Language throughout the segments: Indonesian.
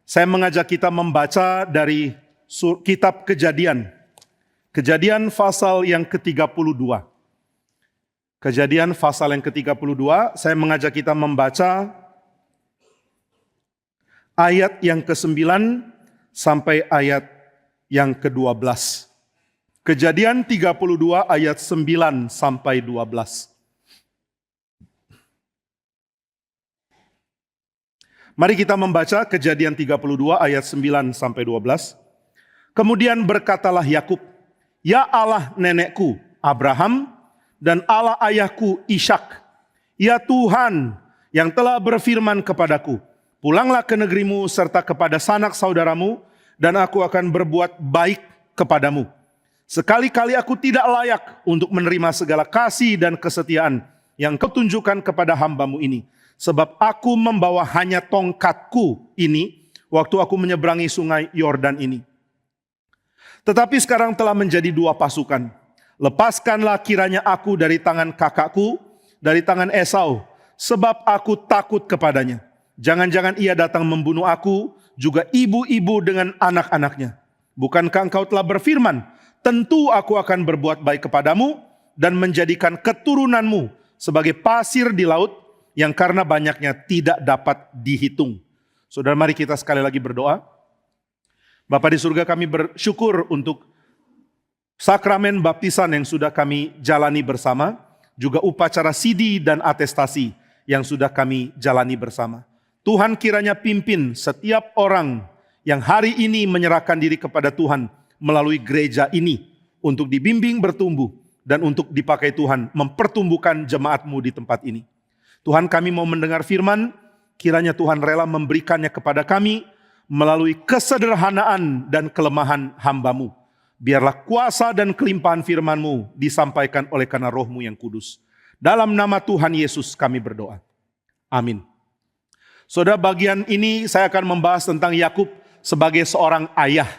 Saya mengajak kita membaca dari kitab Kejadian. Kejadian pasal yang ke-32. Kejadian pasal yang ke-32, saya mengajak kita membaca ayat yang ke-9 sampai ayat yang ke-12. Kejadian 32 ayat 9 sampai 12. Mari kita membaca Kejadian 32 ayat 9 sampai 12. Kemudian berkatalah Yakub, "Ya Allah nenekku Abraham dan Allah ayahku Ishak, ya Tuhan yang telah berfirman kepadaku, pulanglah ke negerimu serta kepada sanak saudaramu, dan aku akan berbuat baik kepadamu. Sekali-kali aku tidak layak untuk menerima segala kasih dan kesetiaan yang kau tunjukkan kepada hambamu ini. Sebab aku membawa hanya tongkatku ini waktu aku menyeberangi sungai Yordan ini. Tetapi sekarang telah menjadi dua pasukan. Lepaskanlah kiranya aku dari tangan kakakku, dari tangan Esau, sebab aku takut kepadanya. Jangan-jangan ia datang membunuh aku, juga ibu-ibu dengan anak-anaknya. Bukankah engkau telah berfirman, tentu aku akan berbuat baik kepadamu dan menjadikan keturunanmu sebagai pasir di laut yang karena banyaknya tidak dapat dihitung." Saudara, mari kita sekali lagi berdoa. Bapa di surga, kami bersyukur untuk sakramen baptisan yang sudah kami jalani bersama, juga upacara sidi dan atestasi yang sudah kami jalani bersama. Tuhan kiranya pimpin setiap orang yang hari ini menyerahkan diri kepada Tuhan melalui gereja ini untuk dibimbing bertumbuh dan untuk dipakai Tuhan mempertumbuhkan jemaat-Mu di tempat ini. Tuhan, kami mau mendengar firman, kiranya Tuhan rela memberikannya kepada kami melalui kesederhanaan dan kelemahan hamba-Mu. Biarlah kuasa dan kelimpahan firman-Mu disampaikan oleh karena Roh-Mu yang kudus. Dalam nama Tuhan Yesus kami berdoa. Amin. Saudara, bagian ini saya akan membahas tentang Yakub sebagai seorang ayah.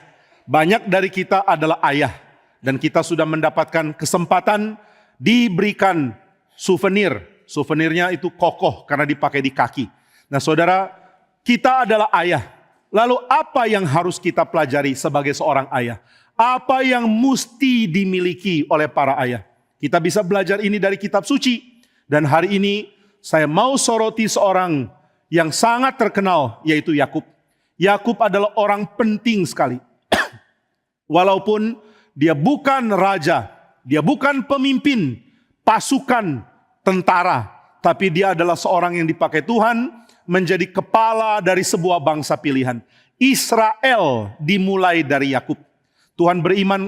Banyak dari kita adalah ayah. Dan kita sudah mendapatkan kesempatan diberikan souvenir. Souvenirnya itu kokoh karena dipakai di kaki. Nah saudara, kita adalah ayah. Lalu apa yang harus kita pelajari sebagai seorang ayah? Apa yang mesti dimiliki oleh para ayah? Kita bisa belajar ini dari kitab suci. Dan hari ini saya mau soroti seorang yang sangat terkenal, yaitu Yakub. Yakub adalah orang penting sekali. Walaupun dia bukan raja, dia bukan pemimpin pasukan tentara, tapi dia adalah seorang yang dipakai Tuhan menjadi kepala dari sebuah bangsa pilihan. Israel dimulai dari Yakub. Tuhan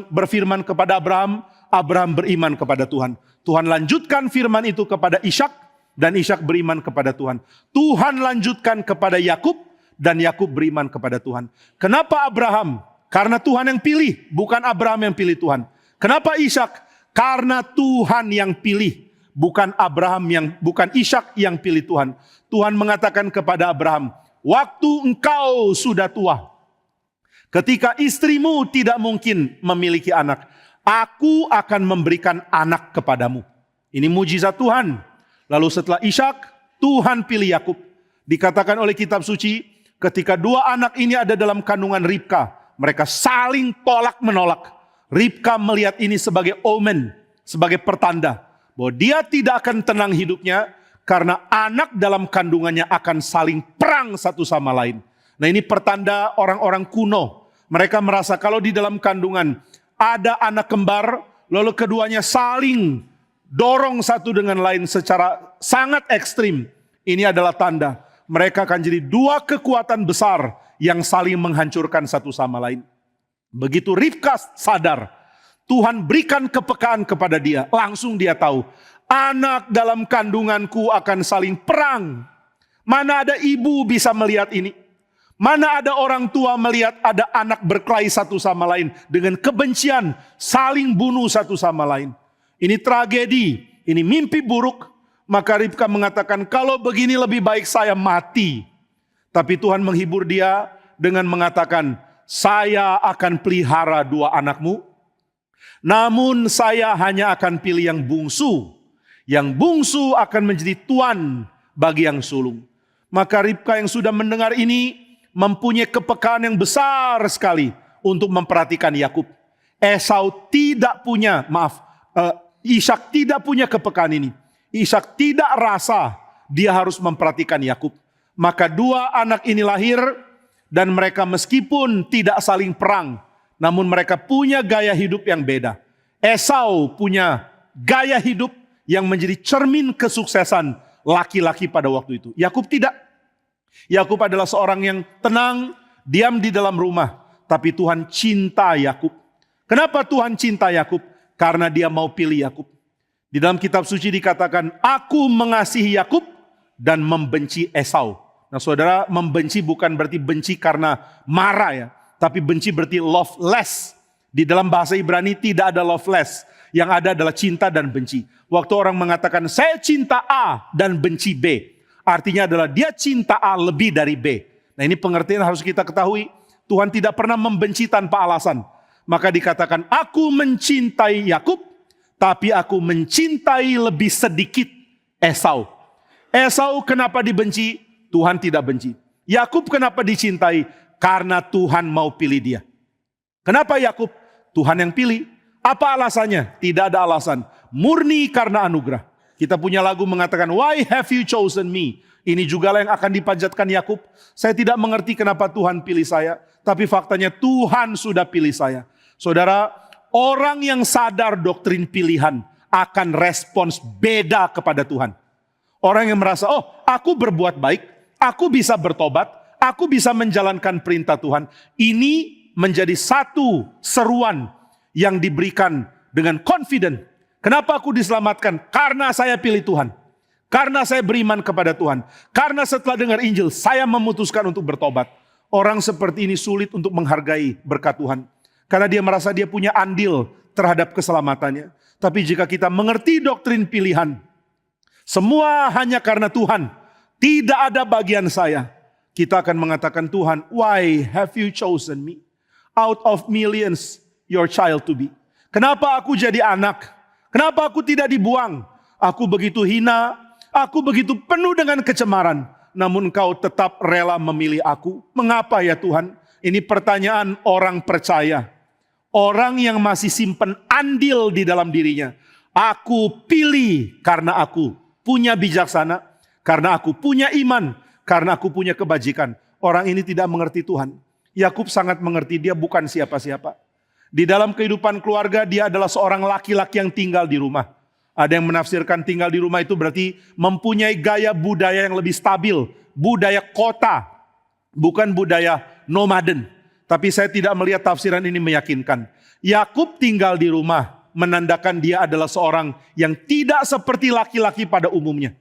berfirman kepada Abraham, Abraham beriman kepada Tuhan. Tuhan lanjutkan firman itu kepada Ishak, dan Ishak beriman kepada Tuhan. Tuhan lanjutkan kepada Yakub, dan Yakub beriman kepada Tuhan. Kenapa Abraham? Karena Tuhan yang pilih, bukan Abraham yang pilih Tuhan. Kenapa Ishak? Karena Tuhan yang pilih. Bukan bukan Ishak yang pilih Tuhan. Tuhan mengatakan kepada Abraham, waktu engkau sudah tua, ketika istrimu tidak mungkin memiliki anak, aku akan memberikan anak kepadamu. Ini mujizat Tuhan. Lalu setelah Ishak, Tuhan pilih Yakub. Dikatakan oleh kitab suci, ketika dua anak ini ada dalam kandungan Ribka, mereka saling tolak menolak. Ribka melihat ini sebagai omen, sebagai pertanda bahwa dia tidak akan tenang hidupnya karena anak dalam kandungannya akan saling perang satu sama lain. Nah, ini pertanda orang-orang kuno. Mereka merasa kalau di dalam kandungan ada anak kembar, lalu keduanya saling dorong satu dengan lain secara sangat ekstrim. Ini adalah tanda mereka akan jadi dua kekuatan besar yang saling menghancurkan satu sama lain. Begitu Ribka sadar, Tuhan berikan kepekaan kepada dia. Langsung dia tahu, anak dalam kandunganku akan saling perang. Mana ada ibu bisa melihat ini? Mana ada orang tua melihat ada anak berkelahi satu sama lain dengan kebencian, saling bunuh satu sama lain. Ini tragedi, ini mimpi buruk. Maka Ribka mengatakan, kalau begini lebih baik saya mati. Tapi Tuhan menghibur dia dengan mengatakan, saya akan pelihara dua anakmu. Namun saya hanya akan pilih yang bungsu. Yang bungsu akan menjadi tuan bagi yang sulung. Maka Ribka yang sudah mendengar ini, mempunyai kepekaan yang besar sekali untuk memperhatikan Yakub. Esau tidak punya, Ishak tidak punya kepekaan ini. Ishak tidak rasa dia harus memperhatikan Yakub. Maka dua anak ini lahir dan mereka meskipun tidak saling perang, namun mereka punya gaya hidup yang beda. Esau punya gaya hidup yang menjadi cermin kesuksesan laki-laki pada waktu itu. Yakub tidak. Yakub adalah seorang yang tenang, diam di dalam rumah. Tapi Tuhan cinta Yakub. Kenapa Tuhan cinta Yakub? Karena dia mau pilih Yakub. Di dalam kitab suci dikatakan, aku mengasihi Yakub dan membenci Esau. Nah saudara, membenci bukan berarti benci karena marah ya. Tapi benci berarti loveless. Di dalam bahasa Ibrani tidak ada loveless. Yang ada adalah cinta dan benci. Waktu orang mengatakan, saya cinta A dan benci B. Artinya adalah dia cinta A lebih dari B. Nah ini pengertian harus kita ketahui. Tuhan tidak pernah membenci tanpa alasan. Maka dikatakan, aku mencintai Yakub, tapi aku mencintai lebih sedikit Esau. Esau kenapa dibenci? Tuhan tidak benci. Yakub kenapa dicintai? Karena Tuhan mau pilih dia. Kenapa Yakub? Tuhan yang pilih. Apa alasannya? Tidak ada alasan. Murni karena anugerah. Kita punya lagu mengatakan, why have you chosen me? Ini juga yang akan dipanjatkan Yakub. Saya tidak mengerti kenapa Tuhan pilih saya. Tapi faktanya Tuhan sudah pilih saya. Saudara, orang yang sadar doktrin pilihan akan respons beda kepada Tuhan. Orang yang merasa, oh aku berbuat baik, aku bisa bertobat, aku bisa menjalankan perintah Tuhan. Ini menjadi satu seruan yang diberikan dengan confident. Kenapa aku diselamatkan? Karena saya pilih Tuhan. Karena saya beriman kepada Tuhan. Karena setelah dengar Injil, saya memutuskan untuk bertobat. Orang seperti ini sulit untuk menghargai berkat Tuhan. Karena dia merasa dia punya andil terhadap keselamatannya. Tapi jika kita mengerti doktrin pilihan, semua hanya karena Tuhan, tidak ada bagian saya. Kita akan mengatakan, Tuhan, why have you chosen me? Out of millions, your child to be. Kenapa aku jadi anak? Kenapa aku tidak dibuang? Aku begitu hina, aku begitu penuh dengan kecemaran. Namun engkau tetap rela memilih aku. Mengapa ya Tuhan? Ini pertanyaan orang percaya. Orang yang masih simpen andil di dalam dirinya. Aku pilih karena aku punya bijaksana. Karena aku punya iman. Karena aku punya kebajikan. Orang ini tidak mengerti Tuhan. Yakub sangat mengerti dia bukan siapa-siapa. Di dalam kehidupan keluarga dia adalah seorang laki-laki yang tinggal di rumah. Ada yang menafsirkan tinggal di rumah itu berarti mempunyai gaya budaya yang lebih stabil. Budaya kota. Bukan budaya nomaden. Tapi saya tidak melihat tafsiran ini meyakinkan. Yakub tinggal di rumah menandakan dia adalah seorang yang tidak seperti laki-laki pada umumnya.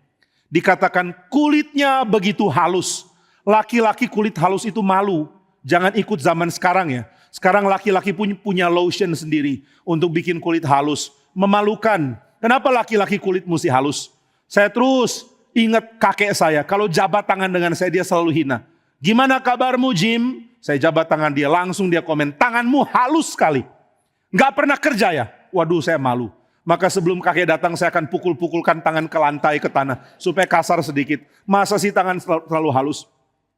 Dikatakan kulitnya begitu halus. Laki-laki kulit halus itu malu. Jangan ikut zaman sekarang ya. Sekarang laki-laki punya lotion sendiri untuk bikin kulit halus. Memalukan. Kenapa laki-laki kulit mesti halus? Saya terus ingat kakek saya. Kalau jabat tangan dengan saya dia selalu hina. Gimana kabarmu Jim? Saya jabat tangan dia, langsung dia komen, tanganmu halus sekali. Gak pernah kerja ya? Waduh saya malu. Maka sebelum kakek datang saya akan pukul-pukulkan tangan ke lantai, ke tanah. Supaya kasar sedikit. Masa sih tangan terlalu halus?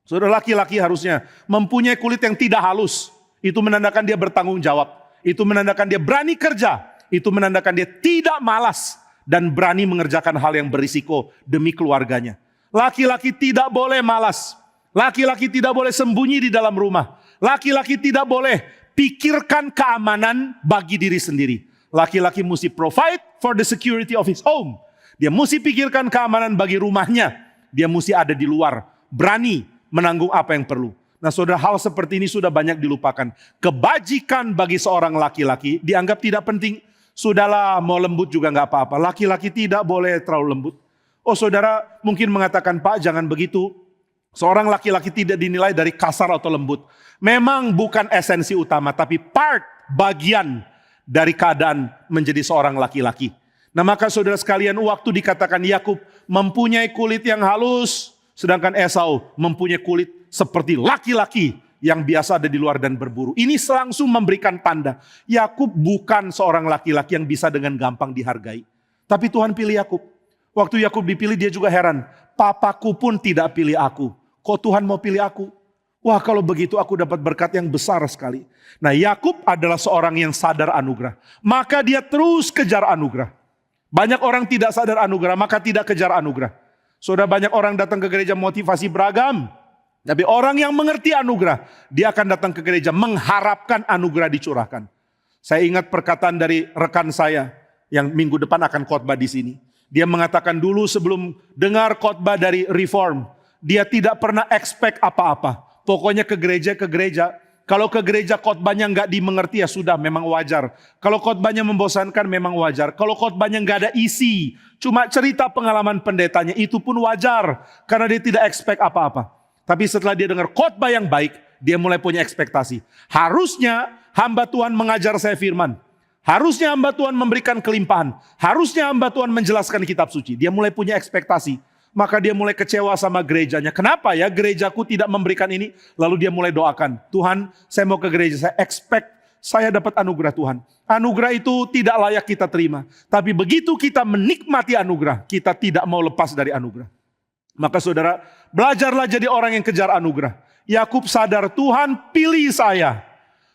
Saudara, laki-laki harusnya mempunyai kulit yang tidak halus. Itu menandakan dia bertanggung jawab. Itu menandakan dia berani kerja. Itu menandakan dia tidak malas. Dan berani mengerjakan hal yang berisiko demi keluarganya. Laki-laki tidak boleh malas. Laki-laki tidak boleh sembunyi di dalam rumah. Laki-laki tidak boleh pikirkan keamanan bagi diri sendiri. Laki-laki mesti provide for the security of his home. Dia mesti pikirkan keamanan bagi rumahnya. Dia mesti ada di luar. Berani menanggung apa yang perlu. Nah saudara, hal seperti ini sudah banyak dilupakan. Kebajikan bagi seorang laki-laki dianggap tidak penting. Sudahlah, mau lembut juga gak apa-apa. Laki-laki tidak boleh terlalu lembut. Oh saudara, mungkin mengatakan, Pak jangan begitu. Seorang laki-laki tidak dinilai dari kasar atau lembut. Memang bukan esensi utama, tapi bagian dari keadaan menjadi seorang laki-laki. Nah maka saudara sekalian, waktu dikatakan Yakub mempunyai kulit yang halus, sedangkan Esau mempunyai kulit seperti laki-laki yang biasa ada di luar dan berburu. Ini langsung memberikan tanda, Yakub bukan seorang laki-laki yang bisa dengan gampang dihargai. Tapi Tuhan pilih Yakub. Waktu Yakub dipilih dia juga heran, papaku pun tidak pilih aku. Kok Tuhan mau pilih aku? Wah, kalau begitu aku dapat berkat yang besar sekali. Nah, Yakub adalah seorang yang sadar anugerah. Maka dia terus kejar anugerah. Banyak orang tidak sadar anugerah, maka tidak kejar anugerah. Sudah banyak orang datang ke gereja motivasi beragam. Tapi orang yang mengerti anugerah, dia akan datang ke gereja mengharapkan anugerah dicurahkan. Saya ingat perkataan dari rekan saya yang minggu depan akan khotbah di sini. Dia mengatakan dulu sebelum dengar khotbah dari Reform, dia tidak pernah expect apa-apa. Pokoknya ke gereja. Kalau ke gereja khotbahnya nggak dimengerti ya sudah, memang wajar. Kalau khotbahnya membosankan memang wajar. Kalau khotbahnya nggak ada isi, cuma cerita pengalaman pendetanya, itu pun wajar. Karena dia tidak expect apa-apa. Tapi setelah dia dengar khotbah yang baik, dia mulai punya ekspektasi. Harusnya hamba Tuhan mengajar saya firman. Harusnya hamba Tuhan memberikan kelimpahan. Harusnya hamba Tuhan menjelaskan kitab suci. Dia mulai punya ekspektasi. Maka dia mulai kecewa sama gerejanya. Kenapa ya gerejaku tidak memberikan ini? Lalu dia mulai doakan. Tuhan, saya mau ke gereja. Saya expect saya dapat anugerah Tuhan. Anugerah itu tidak layak kita terima. Tapi begitu kita menikmati anugerah, kita tidak mau lepas dari anugerah. Maka saudara, belajarlah jadi orang yang kejar anugerah. Yakub sadar, Tuhan pilih saya.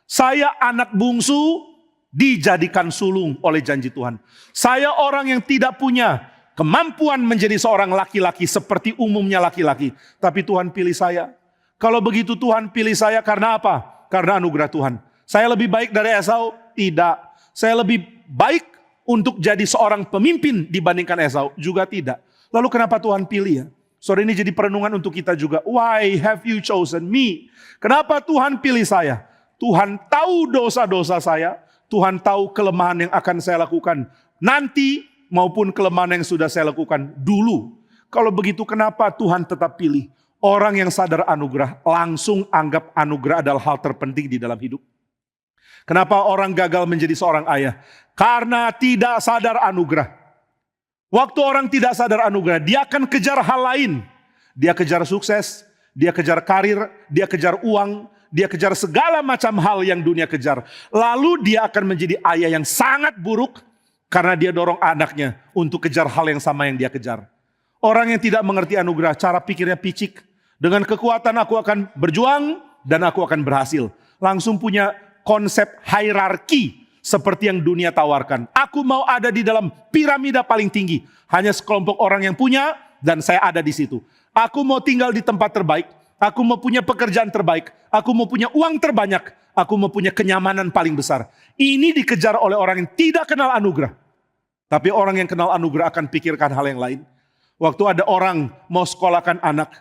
Saya anak bungsu dijadikan sulung oleh janji Tuhan. Saya orang yang tidak punya kemampuan menjadi seorang laki-laki seperti umumnya laki-laki. Tapi Tuhan pilih saya. Kalau begitu Tuhan pilih saya karena apa? Karena anugerah Tuhan. Saya lebih baik dari Esau? Tidak. Saya lebih baik untuk jadi seorang pemimpin dibandingkan Esau? Juga tidak. Lalu kenapa Tuhan pilih ya? Sore ini jadi perenungan untuk kita juga. Why have you chosen me? Kenapa Tuhan pilih saya? Tuhan tahu dosa-dosa saya. Tuhan tahu kelemahan yang akan saya lakukan nanti maupun kelemahan yang sudah saya lakukan dulu. Kalau begitu kenapa Tuhan tetap pilih? Orang yang sadar anugerah langsung anggap anugerah adalah hal terpenting di dalam hidup. Kenapa orang gagal menjadi seorang ayah? Karena tidak sadar anugerah. Waktu orang tidak sadar anugerah, dia akan kejar hal lain. Dia kejar sukses, dia kejar karir, dia kejar uang, dia kejar segala macam hal yang dunia kejar. Lalu dia akan menjadi ayah yang sangat buruk karena dia dorong anaknya untuk kejar hal yang sama yang dia kejar. Orang yang tidak mengerti anugerah, cara pikirnya picik. Dengan kekuatan aku akan berjuang dan aku akan berhasil. Langsung punya konsep hierarki seperti yang dunia tawarkan. Aku mau ada di dalam piramida paling tinggi. Hanya sekelompok orang yang punya dan saya ada di situ. Aku mau tinggal di tempat terbaik. Aku mau punya pekerjaan terbaik. Aku mau punya uang terbanyak. Aku mau punya kenyamanan paling besar. Ini dikejar oleh orang yang tidak kenal anugerah. Tapi orang yang kenal anugerah akan pikirkan hal yang lain. Waktu ada orang mau sekolahkan anak,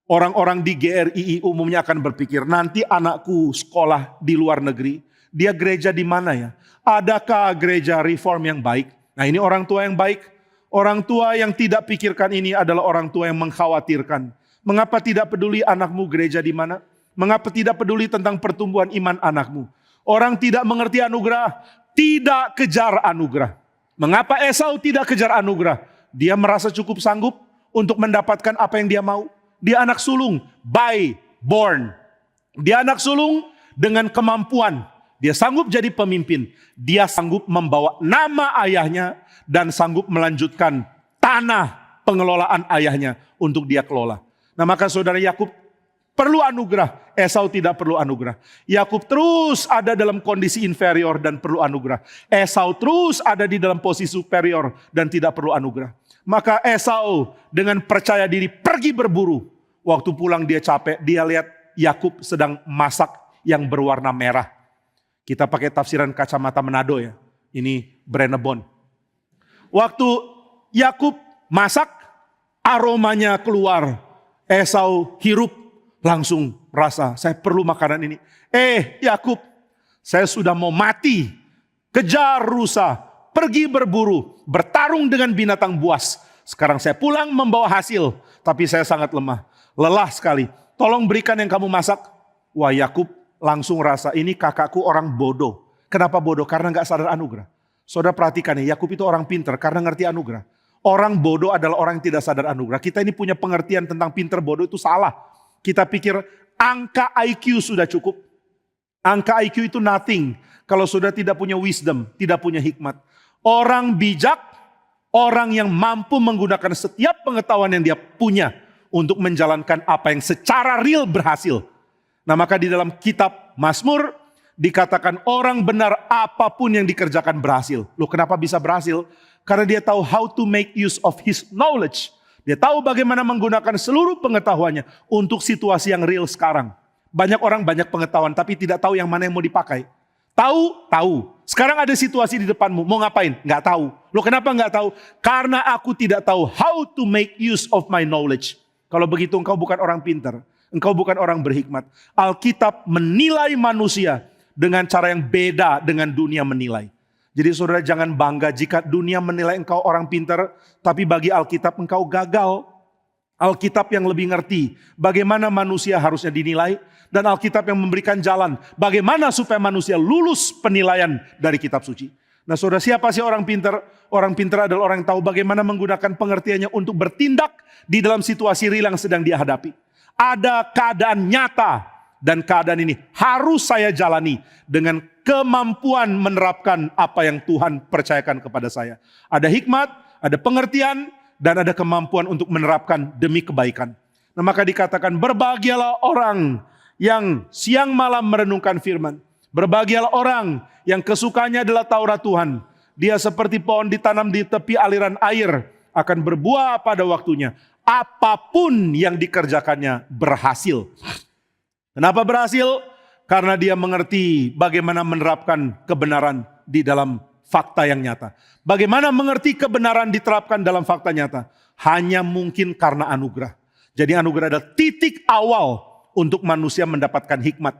orang-orang di GRII umumnya akan berpikir, nanti anakku sekolah di luar negeri, dia gereja di mana ya? Adakah gereja reform yang baik? Nah, ini orang tua yang baik. Orang tua yang tidak pikirkan ini adalah orang tua yang mengkhawatirkan. Mengapa tidak peduli anakmu gereja di mana? Mengapa tidak peduli tentang pertumbuhan iman anakmu? Orang tidak mengerti anugerah, tidak kejar anugerah. Mengapa Esau tidak kejar anugerah? Dia merasa cukup sanggup untuk mendapatkan apa yang dia mau. Dia anak sulung, by born. Dia anak sulung dengan kemampuan. Dia sanggup jadi pemimpin. Dia sanggup membawa nama ayahnya dan sanggup melanjutkan tanah pengelolaan ayahnya untuk dia kelola. Nah, maka saudara, Yakub perlu anugerah, Esau tidak perlu anugerah. Yakub terus ada dalam kondisi inferior dan perlu anugerah. Esau terus ada di dalam posisi superior dan tidak perlu anugerah. Maka Esau dengan percaya diri pergi berburu. Waktu pulang dia capek, dia lihat Yakub sedang masak yang berwarna merah. Kita pakai tafsiran kacamata Manado ya. Ini Brennebon. Waktu Yakub masak, aromanya keluar. Esau hirup, langsung merasa saya perlu makanan ini. Yakub, saya sudah mau mati. Kejar rusa, pergi berburu, bertarung dengan binatang buas. Sekarang saya pulang membawa hasil, tapi saya sangat lemah. Lelah sekali. Tolong berikan yang kamu masak. Wah, Yakub langsung rasa ini kakakku orang bodoh. Kenapa bodoh? Karena gak sadar anugerah. Saudara perhatikan ya, Yakub itu orang pintar karena ngerti anugerah. Orang bodoh adalah orang yang tidak sadar anugerah. Kita ini punya pengertian tentang pintar bodoh itu salah. Kita pikir angka IQ sudah cukup. Angka IQ itu nothing. Kalau sudah tidak punya wisdom, tidak punya hikmat. Orang bijak, orang yang mampu menggunakan setiap pengetahuan yang dia punya untuk menjalankan apa yang secara real berhasil. Nah maka di dalam kitab Mazmur dikatakan orang benar apapun yang dikerjakan berhasil. Loh kenapa bisa berhasil? Karena dia tahu how to make use of his knowledge. Dia tahu bagaimana menggunakan seluruh pengetahuannya untuk situasi yang real sekarang. Banyak orang banyak pengetahuan tapi tidak tahu yang mana yang mau dipakai. Tahu, tahu. Sekarang ada situasi di depanmu, mau ngapain? Nggak tahu. Loh kenapa nggak tahu? Karena aku tidak tahu how to make use of my knowledge. Kalau begitu engkau bukan orang pintar. Engkau bukan orang berhikmat. Alkitab menilai manusia dengan cara yang beda dengan dunia menilai. Jadi saudara jangan bangga jika dunia menilai engkau orang pintar. Tapi bagi Alkitab engkau gagal. Alkitab yang lebih ngerti bagaimana manusia harusnya dinilai. Dan Alkitab yang memberikan jalan bagaimana supaya manusia lulus penilaian dari kitab suci. Nah saudara siapa sih orang pintar? Orang pintar adalah orang yang tahu bagaimana menggunakan pengertiannya untuk bertindak di dalam situasi real yang sedang dia hadapi. Ada keadaan nyata dan keadaan ini harus saya jalani dengan kemampuan menerapkan apa yang Tuhan percayakan kepada saya. Ada hikmat, ada pengertian, dan ada kemampuan untuk menerapkan demi kebaikan. Nah maka dikatakan berbahagialah orang yang siang malam merenungkan firman. Berbahagialah orang yang kesukanya adalah Taurat Tuhan. Dia seperti pohon ditanam di tepi aliran air, akan berbuah pada waktunya. Apapun yang dikerjakannya berhasil. Kenapa berhasil? Karena dia mengerti bagaimana menerapkan kebenaran di dalam fakta yang nyata. Bagaimana mengerti kebenaran diterapkan dalam fakta nyata? Hanya mungkin karena anugerah. Jadi anugerah adalah titik awal untuk manusia mendapatkan hikmat.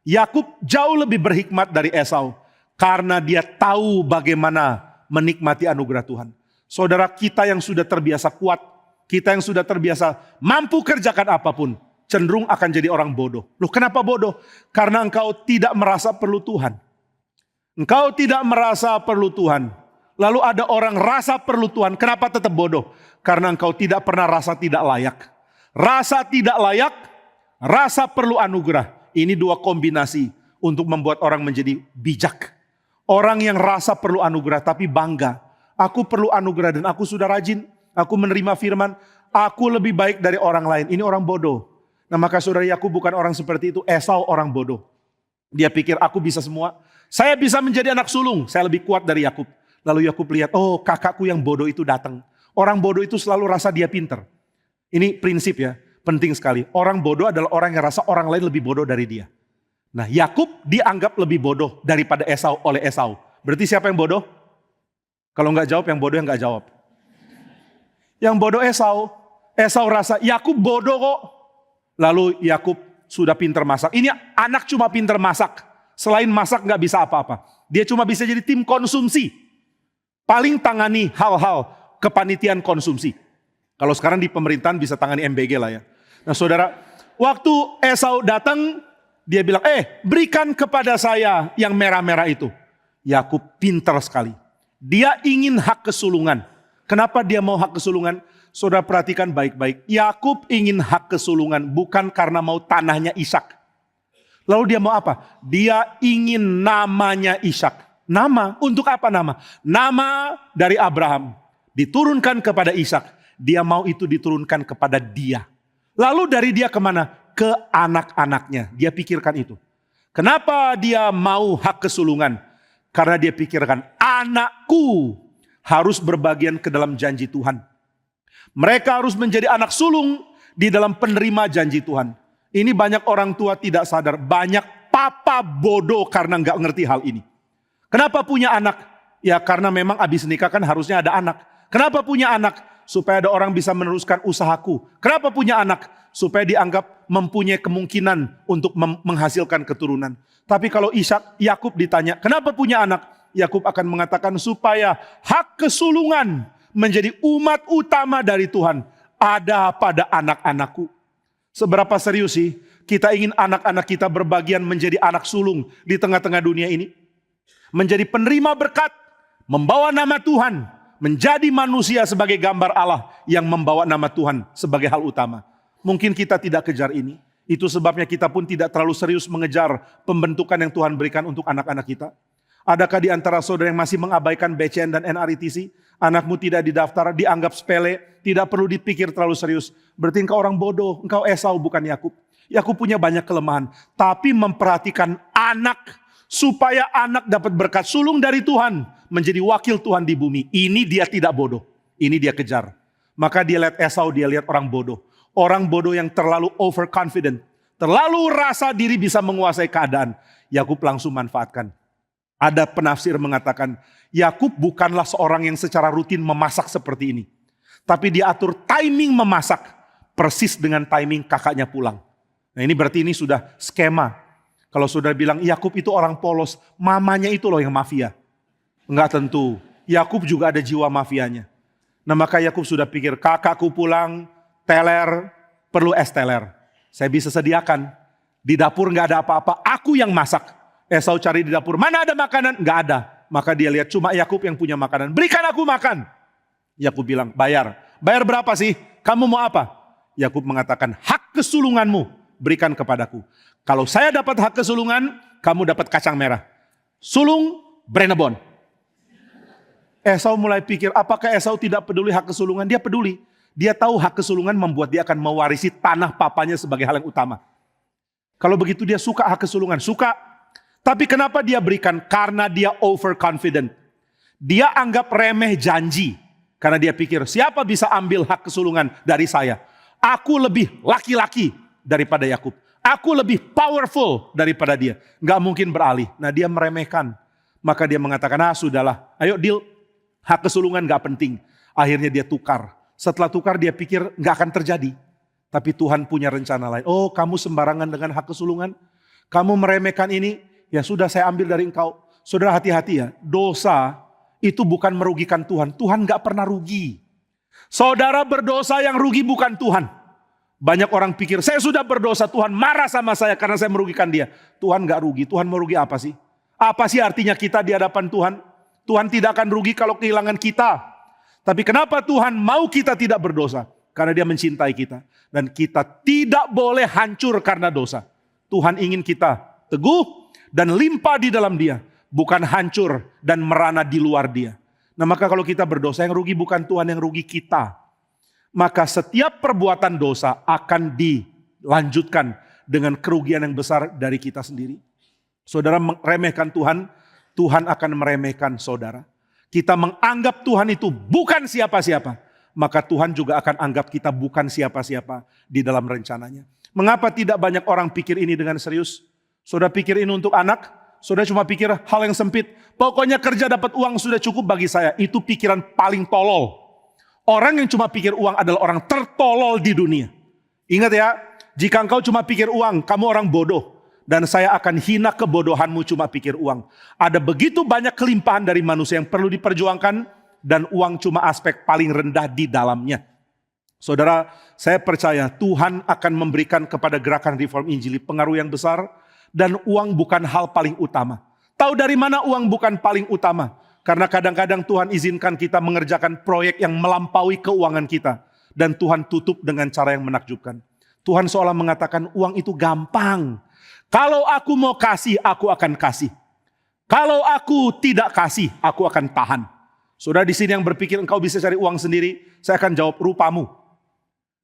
Yakub jauh lebih berhikmat dari Esau. Karena dia tahu bagaimana menikmati anugerah Tuhan. Saudara kita yang sudah terbiasa kuat. Kita yang sudah terbiasa mampu kerjakan apapun. Cenderung akan jadi orang bodoh. Loh kenapa bodoh? Karena engkau tidak merasa perlu Tuhan. Engkau tidak merasa perlu Tuhan. Lalu ada orang rasa perlu Tuhan. Kenapa tetap bodoh? Karena engkau tidak pernah rasa tidak layak. Rasa tidak layak. Rasa perlu anugerah, ini dua kombinasi untuk membuat orang menjadi bijak. Orang yang rasa perlu anugerah tapi bangga. Aku perlu anugerah dan aku sudah rajin. Aku menerima firman. Aku lebih baik dari orang lain. Ini orang bodoh. Nah maka saudara Yakub bukan orang seperti itu. Esau orang bodoh. Dia pikir aku bisa semua. Saya bisa menjadi anak sulung. Saya lebih kuat dari Yakub. Lalu Yakub lihat, oh kakakku yang bodoh itu datang. Orang bodoh itu selalu rasa dia pintar. Ini prinsip ya. Penting sekali. Orang bodoh adalah orang yang rasa orang lain lebih bodoh dari dia. Nah Yakub dianggap lebih bodoh daripada Esau oleh Esau. Berarti siapa yang bodoh? Kalau nggak jawab yang bodoh yang nggak jawab. Yang bodoh Esau. Esau rasa Yakub bodoh kok. Lalu Yakub sudah pintar masak. Ini anak cuma pintar masak. Selain masak nggak bisa apa-apa. Dia cuma bisa jadi tim konsumsi. Paling tangani hal-hal kepanitiaan konsumsi. Kalau sekarang di pemerintahan bisa tangani MBG lah ya. Nah saudara, waktu Esau datang, dia bilang, berikan kepada saya yang merah-merah itu. Yakub pintar sekali. Dia ingin hak kesulungan. Kenapa dia mau hak kesulungan? Saudara perhatikan baik-baik. Yakub ingin hak kesulungan bukan karena mau tanahnya Ishak. Lalu dia mau apa? Dia ingin namanya Ishak. Nama, untuk apa nama? Nama dari Abraham. Diturunkan kepada Ishak. Dia mau itu diturunkan kepada dia. Lalu dari dia kemana? Ke anak-anaknya. Dia pikirkan itu. Kenapa dia mau hak kesulungan? Karena dia pikirkan anakku harus berbagian ke dalam janji Tuhan. Mereka harus menjadi anak sulung di dalam penerima janji Tuhan. Ini banyak orang tua tidak sadar. Banyak papa bodoh karena nggak ngerti hal ini. Kenapa punya anak? Ya karena memang abis nikah kan harusnya ada anak. Kenapa punya anak? Supaya ada orang bisa meneruskan usahaku. Kenapa punya anak? Supaya dianggap mempunyai kemungkinan untuk menghasilkan keturunan. Tapi kalau Yakub ditanya, kenapa punya anak? Yakub akan mengatakan supaya hak kesulungan menjadi umat utama dari Tuhan ada pada anak-anakku. Seberapa serius sih kita ingin anak-anak kita berbagian menjadi anak sulung di tengah-tengah dunia ini? Menjadi penerima berkat, membawa nama Tuhan, menjadi manusia sebagai gambar Allah yang membawa nama Tuhan sebagai hal utama. Mungkin kita tidak kejar ini. Itu sebabnya kita pun tidak terlalu serius mengejar pembentukan yang Tuhan berikan untuk anak-anak kita. Adakah di antara saudara yang masih mengabaikan BCN dan NRITC? Anakmu tidak didaftar, dianggap sepele, tidak perlu dipikir terlalu serius. Berarti engkau orang bodoh, engkau Esau bukan Yakub. Yakub punya banyak kelemahan. Tapi memperhatikan anak, supaya anak dapat berkat sulung dari Tuhan, menjadi wakil Tuhan di bumi. Ini dia tidak bodoh, ini dia kejar. Maka dia lihat Esau, dia lihat orang bodoh. Orang bodoh yang terlalu overconfident, terlalu rasa diri bisa menguasai keadaan. Yakub langsung manfaatkan. Ada penafsir mengatakan, Yakub bukanlah seorang yang secara rutin memasak seperti ini. Tapi dia atur timing memasak, persis dengan timing kakaknya pulang. Nah ini berarti ini sudah skema. Kalau saudara bilang Yakub itu orang polos, mamanya itu loh yang mafia. Enggak tentu, Yakub juga ada jiwa mafianya. Nah maka Yakub sudah pikir, kakakku pulang, teler, perlu es teler. Saya bisa sediakan. Di dapur nggak ada apa-apa, aku yang masak. Esau cari di dapur, mana ada makanan? Nggak ada. Maka dia lihat cuma Yakub yang punya makanan. Berikan aku makan. Yakub bilang, bayar. Bayar berapa sih? Kamu mau apa? Yakub mengatakan, hak kesulunganmu berikan kepadaku. Kalau saya dapat hak kesulungan, kamu dapat kacang merah. Sulung, Brenebon. Esau mulai pikir, apakah Esau tidak peduli hak kesulungan? Dia peduli. Dia tahu hak kesulungan membuat dia akan mewarisi tanah papanya sebagai hal yang utama. Kalau begitu dia suka hak kesulungan, suka. Tapi kenapa dia berikan? Karena dia overconfident. Dia anggap remeh janji. Karena dia pikir, siapa bisa ambil hak kesulungan dari saya? Aku lebih laki-laki daripada Yakub. Aku lebih powerful daripada dia. Gak mungkin beralih. Nah dia meremehkan. Maka dia mengatakan, sudahlah, ayo deal. Hak kesulungan gak penting. Akhirnya dia tukar. Setelah tukar dia pikir gak akan terjadi. Tapi Tuhan punya rencana lain. Oh kamu sembarangan dengan hak kesulungan. Kamu meremehkan ini. Ya sudah saya ambil dari engkau. Saudara hati-hati ya. Dosa itu bukan merugikan Tuhan. Tuhan gak pernah rugi. Saudara berdosa yang rugi bukan Tuhan. Banyak orang pikir saya sudah berdosa. Tuhan marah sama saya karena saya merugikan dia. Tuhan gak rugi. Tuhan merugi apa sih? Apa sih artinya kita di hadapan Tuhan? Tuhan tidak akan rugi kalau kehilangan kita. Tapi kenapa Tuhan mau kita tidak berdosa? Karena dia mencintai kita. Dan kita tidak boleh hancur karena dosa. Tuhan ingin kita teguh dan limpah di dalam dia. Bukan hancur dan merana di luar dia. Nah maka kalau kita berdosa, yang rugi bukan Tuhan, yang rugi kita. Maka setiap perbuatan dosa akan dilanjutkan dengan kerugian yang besar dari kita sendiri. Saudara meremehkan Tuhan, Tuhan akan meremehkan saudara. Kita menganggap Tuhan itu bukan siapa-siapa, maka Tuhan juga akan anggap kita bukan siapa-siapa di dalam rencananya. Mengapa tidak banyak orang pikir ini dengan serius? Saudara pikir ini untuk anak, saudara cuma pikir hal yang sempit. Pokoknya kerja dapat uang sudah cukup bagi saya. Itu pikiran paling tolol. Orang yang cuma pikir uang adalah orang tertolol di dunia. Ingat ya, jika engkau cuma pikir uang, kamu orang bodoh. Dan saya akan hina kebodohanmu cuma pikir uang. Ada begitu banyak kelimpahan dari manusia yang perlu diperjuangkan. Dan uang cuma aspek paling rendah di dalamnya. Saudara, saya percaya Tuhan akan memberikan kepada gerakan Reform Injili pengaruh yang besar. Dan uang bukan hal paling utama. Tahu dari mana uang bukan paling utama? Karena kadang-kadang Tuhan izinkan kita mengerjakan proyek yang melampaui keuangan kita. Dan Tuhan tutup dengan cara yang menakjubkan. Tuhan seolah mengatakan uang itu gampang. Kalau aku mau kasih, aku akan kasih. Kalau aku tidak kasih, aku akan tahan. Saudara di sini yang berpikir engkau bisa cari uang sendiri, saya akan jawab rupamu.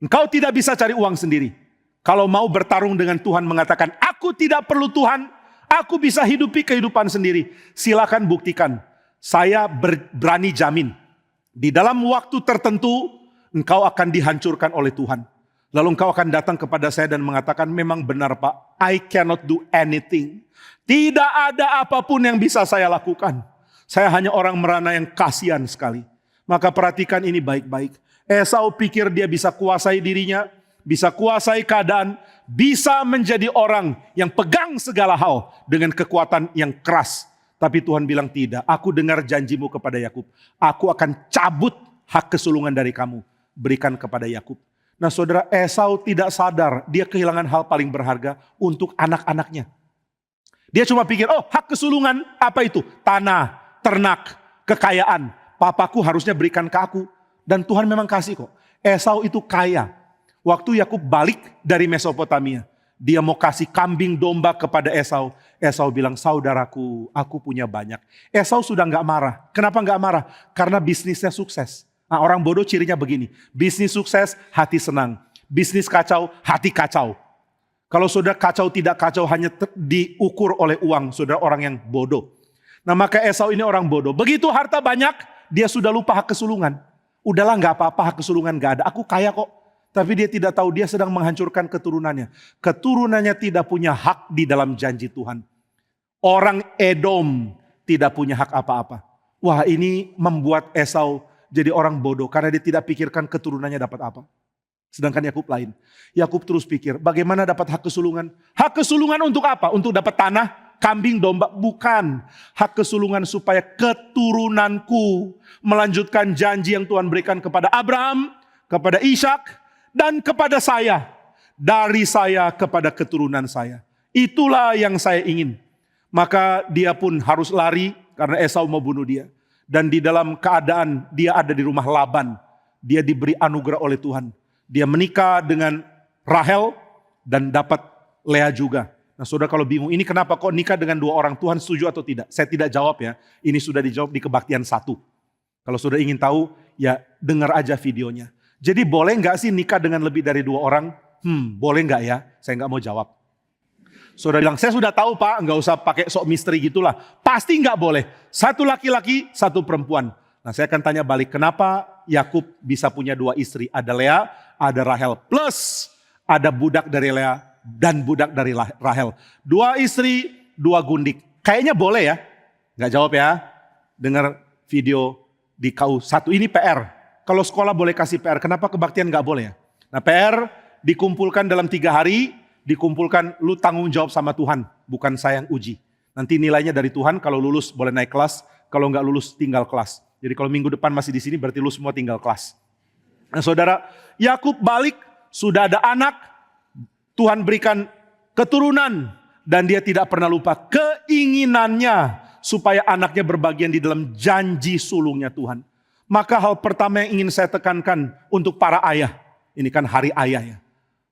Engkau tidak bisa cari uang sendiri. Kalau mau bertarung dengan Tuhan mengatakan, aku tidak perlu Tuhan, aku bisa hidupi kehidupan sendiri. Silakan buktikan. Saya berani jamin. Di dalam waktu tertentu, engkau akan dihancurkan oleh Tuhan. Lalu engkau akan datang kepada saya dan mengatakan, memang benar Pak, I cannot do anything. Tidak ada apapun yang bisa saya lakukan. Saya hanya orang merana yang kasihan sekali. Maka perhatikan ini baik-baik. Esau pikir dia bisa kuasai dirinya, bisa kuasai keadaan, bisa menjadi orang yang pegang segala hal dengan kekuatan yang keras. Tapi Tuhan bilang tidak, aku dengar janjimu kepada Yakub. Aku akan cabut hak kesulungan dari kamu, berikan kepada Yakub. Nah saudara, Esau tidak sadar dia kehilangan hal paling berharga untuk anak-anaknya. Dia cuma pikir, oh hak kesulungan apa itu? Tanah, ternak, kekayaan. Papaku harusnya berikan ke aku. Dan Tuhan memang kasih kok. Esau itu kaya. Waktu Yakub balik dari Mesopotamia, dia mau kasih kambing domba kepada Esau. Esau bilang, saudaraku, aku punya banyak. Esau sudah gak marah. Kenapa gak marah? Karena bisnisnya sukses. Nah, orang bodoh cirinya begini. Bisnis sukses, hati senang. Bisnis kacau, hati kacau. Kalau saudara kacau tidak kacau hanya diukur oleh uang, saudara orang yang bodoh. Nah maka Esau ini orang bodoh. Begitu harta banyak, dia sudah lupa hak kesulungan. Udahlah gak apa-apa, hak kesulungan gak ada. Aku kaya kok. Tapi dia tidak tahu dia sedang menghancurkan keturunannya. Keturunannya tidak punya hak di dalam janji Tuhan. Orang Edom tidak punya hak apa-apa. Wah ini membuat Esau jadi orang bodoh karena dia tidak pikirkan keturunannya dapat apa. Sedangkan Yakub lain. Yakub terus pikir bagaimana dapat hak kesulungan. Hak kesulungan untuk apa? Untuk dapat tanah, kambing, domba? Bukan. Hak kesulungan supaya keturunanku melanjutkan janji yang Tuhan berikan kepada Abraham, kepada Ishak, dan kepada saya. Dari saya kepada keturunan saya. Itulah yang saya ingin. Maka dia pun harus lari karena Esau mau bunuh dia. Dan di dalam keadaan dia ada di rumah Laban. Dia diberi anugerah oleh Tuhan. Dia menikah dengan Rahel dan dapat Lea juga. Nah saudara kalau bingung ini kenapa kok nikah dengan dua orang, Tuhan setuju atau tidak? Saya tidak jawab ya. Ini sudah dijawab di Kebaktian 1. Kalau saudara ingin tahu ya dengar aja videonya. Jadi boleh nggak sih nikah dengan lebih dari dua orang? Boleh nggak ya? Saya nggak mau jawab. Saudara bilang, saya sudah tahu Pak, nggak usah pakai sok misteri gitulah. Pasti nggak boleh. Satu laki-laki, satu perempuan. Nah saya akan tanya balik, kenapa Yakub bisa punya dua istri? Ada Lea, ada Rahel. Plus ada budak dari Lea dan budak dari Rahel. Dua istri, dua gundik. Kayaknya boleh ya? Nggak jawab ya? Dengar video di KU 1. Ini PR. Kalau sekolah boleh kasih PR, kenapa kebaktian nggak boleh ya? Nah PR dikumpulkan dalam 3 hari, dikumpulkan lu tanggung jawab sama Tuhan, bukan saya yang uji. Nanti nilainya dari Tuhan, kalau lulus boleh naik kelas, kalau nggak lulus tinggal kelas. Jadi kalau minggu depan masih di sini berarti lu semua tinggal kelas. Nah saudara, Yakub balik, sudah ada anak, Tuhan berikan keturunan, dan dia tidak pernah lupa keinginannya supaya anaknya berbagian di dalam janji sulungnya Tuhan. Maka hal pertama yang ingin saya tekankan untuk para ayah, ini kan hari ayah ya.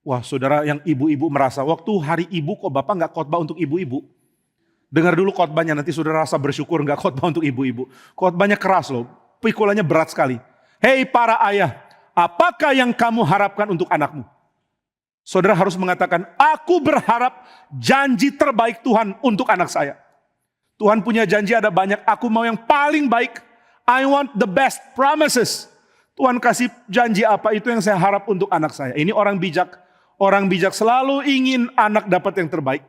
Wah saudara yang ibu-ibu merasa, waktu hari ibu kok Bapak nggak khotbah untuk ibu-ibu? Dengar dulu khotbahnya, nanti saudara rasa bersyukur nggak khotbah untuk ibu-ibu. Khotbahnya keras loh, pikulannya berat sekali. Hei para ayah, apakah yang kamu harapkan untuk anakmu? Saudara harus mengatakan, aku berharap janji terbaik Tuhan untuk anak saya. Tuhan punya janji ada banyak, aku mau yang paling baik. I want the best promises. Tuhan kasih janji apa, itu yang saya harap untuk anak saya. Ini orang bijak. Orang bijak selalu ingin anak dapat yang terbaik.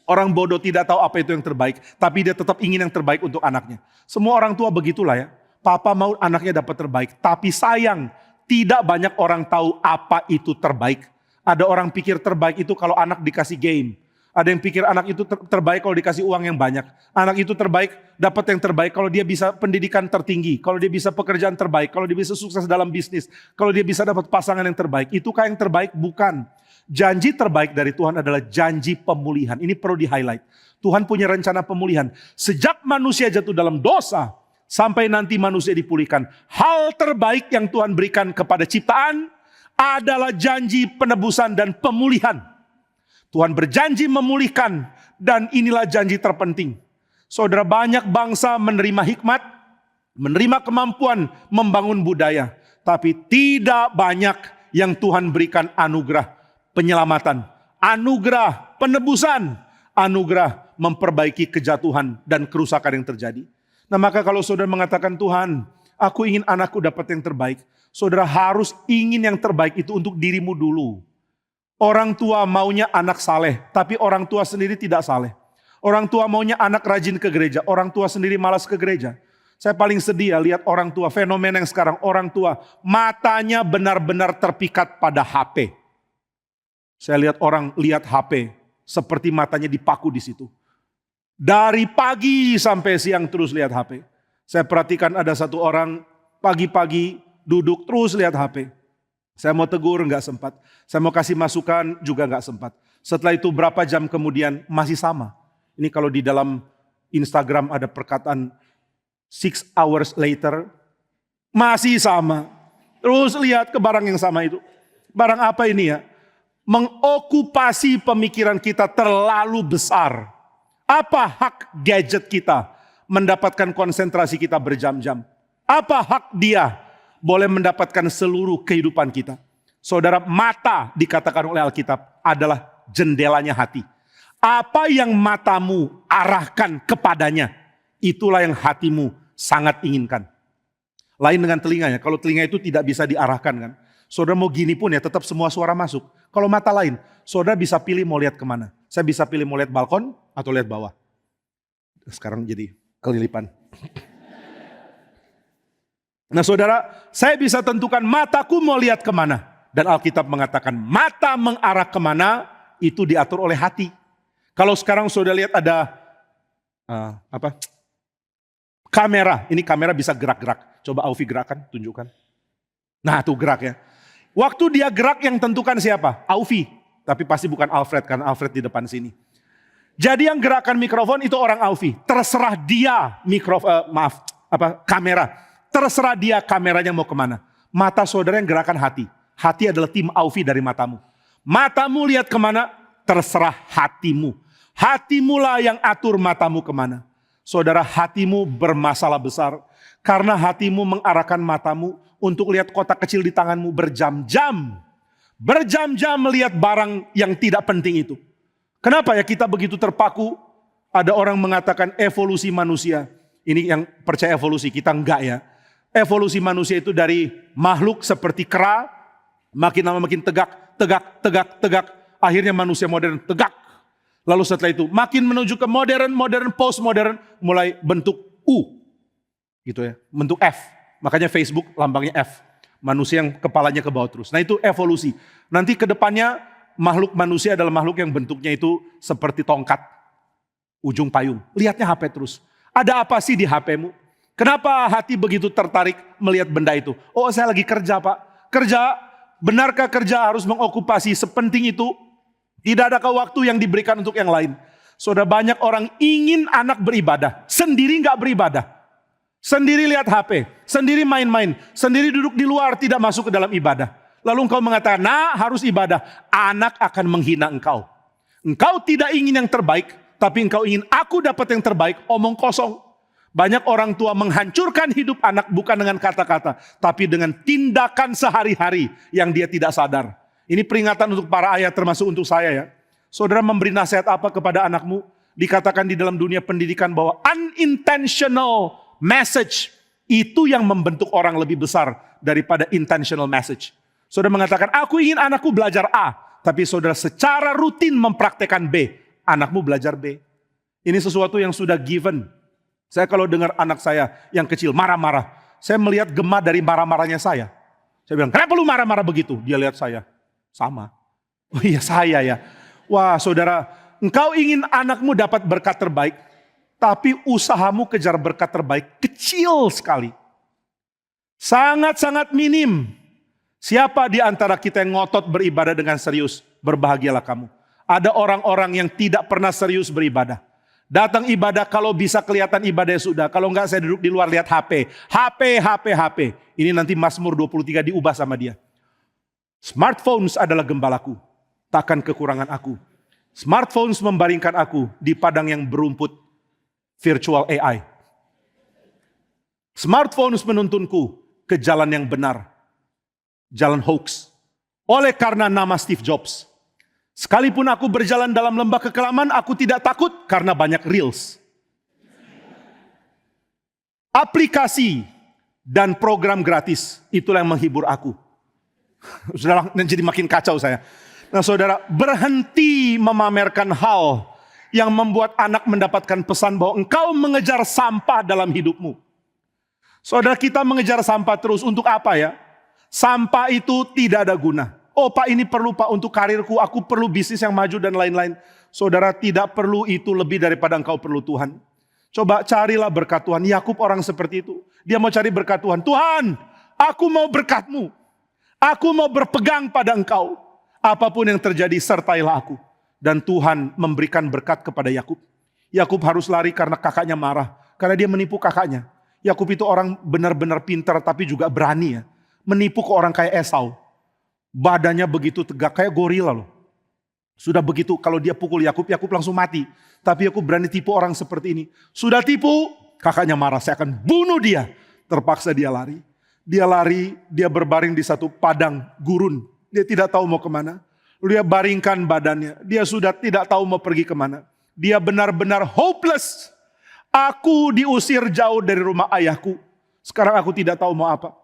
Orang bodoh tidak tahu apa itu yang terbaik, tapi dia tetap ingin yang terbaik untuk anaknya. Semua orang tua begitulah ya. Papa mau anaknya dapat terbaik, tapi sayang tidak banyak orang tahu apa itu terbaik. Ada orang pikir terbaik itu kalau anak dikasih game. Ada yang pikir anak itu terbaik kalau dikasih uang yang banyak. Anak itu terbaik, dapat yang terbaik kalau dia bisa pendidikan tertinggi. Kalau dia bisa pekerjaan terbaik. Kalau dia bisa sukses dalam bisnis. Kalau dia bisa dapat pasangan yang terbaik. Itukah yang terbaik? Bukan. Janji terbaik dari Tuhan adalah janji pemulihan. Ini perlu di-highlight. Tuhan punya rencana pemulihan. Sejak manusia jatuh dalam dosa, sampai nanti manusia dipulihkan. Hal terbaik yang Tuhan berikan kepada ciptaan adalah janji penebusan dan pemulihan. Tuhan berjanji memulihkan, dan inilah janji terpenting. Saudara, banyak bangsa menerima hikmat, menerima kemampuan membangun budaya, tapi tidak banyak yang Tuhan berikan anugerah penyelamatan, anugerah penebusan, anugerah memperbaiki kejatuhan dan kerusakan yang terjadi. Nah maka kalau saudara mengatakan, Tuhan, aku ingin anakku dapat yang terbaik. Saudara harus ingin yang terbaik itu untuk dirimu dulu. Orang tua maunya anak saleh, tapi orang tua sendiri tidak saleh. Orang tua maunya anak rajin ke gereja, orang tua sendiri malas ke gereja. Saya paling sedih ya lihat orang tua, fenomena yang sekarang orang tua matanya benar-benar terpikat pada HP. Saya lihat orang lihat HP seperti matanya dipaku di situ. Dari pagi sampai siang terus lihat HP. Saya perhatikan ada satu orang pagi-pagi duduk terus lihat HP. Saya mau tegur nggak sempat. Saya mau kasih masukan juga nggak sempat. Setelah itu berapa jam kemudian masih sama. Ini kalau di dalam Instagram ada perkataan 6 hours later. Masih sama. Terus lihat ke barang yang sama itu. Barang apa ini ya? Mengokupasi pemikiran kita terlalu besar. Apa hak gadget kita mendapatkan konsentrasi kita berjam-jam? Apa hak dia boleh mendapatkan seluruh kehidupan kita? Saudara, mata dikatakan oleh Alkitab adalah jendelanya hati. Apa yang matamu arahkan kepadanya, itulah yang hatimu sangat inginkan. Lain dengan telinganya, kalau telinga itu tidak bisa diarahkan kan. Saudara mau gini pun ya tetap semua suara masuk. Kalau mata lain, saudara bisa pilih mau lihat kemana. Saya bisa pilih mau lihat balkon atau lihat bawah. Sekarang jadi kelilipan. Nah saudara, saya bisa tentukan mataku mau lihat kemana. Dan Alkitab mengatakan mata mengarah kemana itu diatur oleh hati. Kalau sekarang saudara lihat ada kamera, ini kamera bisa gerak-gerak. Coba Aufi gerakan, tunjukkan. Nah tuh gerak ya. Waktu dia gerak yang tentukan siapa? Aufi. Tapi pasti bukan Alfred, karena Alfred di depan sini. Jadi yang gerakan mikrofon itu orang Aufi. Terserah dia kamera. Terserah dia kameranya mau kemana. Mata saudara yang gerakan hati. Hati adalah tim Aufi dari matamu. Matamu lihat kemana, terserah hatimu. Hatimulah yang atur matamu kemana. Saudara, hatimu bermasalah besar. Karena hatimu mengarahkan matamu untuk lihat kotak kecil di tanganmu berjam-jam. Berjam-jam melihat barang yang tidak penting itu. Kenapa ya kita begitu terpaku? Ada orang mengatakan evolusi manusia. Ini yang percaya evolusi, kita enggak ya. Evolusi manusia itu dari makhluk seperti kera, makin lama makin tegak. Akhirnya manusia modern tegak. Lalu setelah itu makin menuju ke modern, postmodern, mulai bentuk U. Gitu ya, bentuk F. Makanya Facebook lambangnya F. Manusia yang kepalanya ke bawah terus. Nah itu evolusi. Nanti ke depannya makhluk manusia adalah makhluk yang bentuknya itu seperti tongkat. Ujung payung. Lihatnya HP terus. Ada apa sih di HPmu? Kenapa hati begitu tertarik melihat benda itu? Oh saya lagi kerja Pak. Kerja, benarkah kerja harus mengokupasi sepenting itu? Tidak adakah waktu yang diberikan untuk yang lain? Saudara, banyak orang ingin anak beribadah. Sendiri gak beribadah. Sendiri lihat HP, sendiri main-main, sendiri duduk di luar tidak masuk ke dalam ibadah. Lalu engkau mengatakan, nah harus ibadah. Anak akan menghina engkau. Engkau tidak ingin yang terbaik, tapi engkau ingin aku dapat yang terbaik, omong kosong. Banyak orang tua menghancurkan hidup anak bukan dengan kata-kata, tapi dengan tindakan sehari-hari yang dia tidak sadar. Ini peringatan untuk para ayah termasuk untuk saya ya. Saudara memberi nasihat apa kepada anakmu? Dikatakan di dalam dunia pendidikan bahwa unintentional message itu yang membentuk orang lebih besar daripada intentional message. Saudara mengatakan, aku ingin anakku belajar A. Tapi saudara secara rutin mempraktekkan B. Anakmu belajar B. Ini sesuatu yang sudah given. Saya kalau dengar anak saya yang kecil marah-marah. Saya melihat gema dari marah-marahnya saya. Saya bilang, kenapa lu marah-marah begitu? Dia lihat saya. Sama. Oh iya saya ya. Wah saudara, engkau ingin anakmu dapat berkat terbaik. Tapi usahamu kejar berkat terbaik kecil sekali. Sangat-sangat minim. Siapa di antara kita yang ngotot beribadah dengan serius? Berbahagialah kamu. Ada orang-orang yang tidak pernah serius beribadah. Datang ibadah kalau bisa kelihatan ibadah sudah. Kalau enggak saya duduk di luar lihat HP. HP. Ini nanti Mazmur 23 diubah sama dia. Smartphones adalah gembalaku. Takkan kekurangan aku. Smartphones membaringkan aku di padang yang berumput. Virtual AI. Smartphones menuntunku ke jalan yang benar. Jalan hoax. Oleh karena nama Steve Jobs. Sekalipun aku berjalan dalam lembah kekelaman, aku tidak takut karena banyak reels. Aplikasi dan program gratis, itulah yang menghibur aku. Sudah jadi makin kacau saya. Nah saudara, berhenti memamerkan hal yang membuat anak mendapatkan pesan bahwa engkau mengejar sampah dalam hidupmu. Saudara, kita mengejar sampah terus untuk apa ya? Sampah itu tidak ada guna. Oh Pak, ini perlu Pak untuk karirku, aku perlu bisnis yang maju dan lain-lain. Saudara, tidak perlu itu lebih daripada engkau perlu Tuhan. Coba carilah berkat Tuhan. Yakub orang seperti itu. Dia mau cari berkat Tuhan. Tuhan, aku mau berkat-Mu. Aku mau berpegang pada engkau. Apapun yang terjadi, sertailah aku. Dan Tuhan memberikan berkat kepada Yakub. Yakub harus lari karena kakaknya marah. Karena dia menipu kakaknya. Yakub itu orang benar-benar pintar tapi juga berani ya. Menipu ke orang kayak Esau. Badannya begitu tegak kayak gorila loh. Sudah begitu kalau dia pukul Yakub, Yakub langsung mati. Tapi Yakub berani tipu orang seperti ini. Sudah tipu, kakaknya marah, saya akan bunuh dia. Terpaksa dia lari. Dia lari, dia berbaring di satu padang gurun. Dia tidak tahu mau kemana. Dia baringkan badannya. Dia sudah tidak tahu mau pergi kemana. Dia benar-benar hopeless. Aku diusir jauh dari rumah ayahku. Sekarang aku tidak tahu mau apa.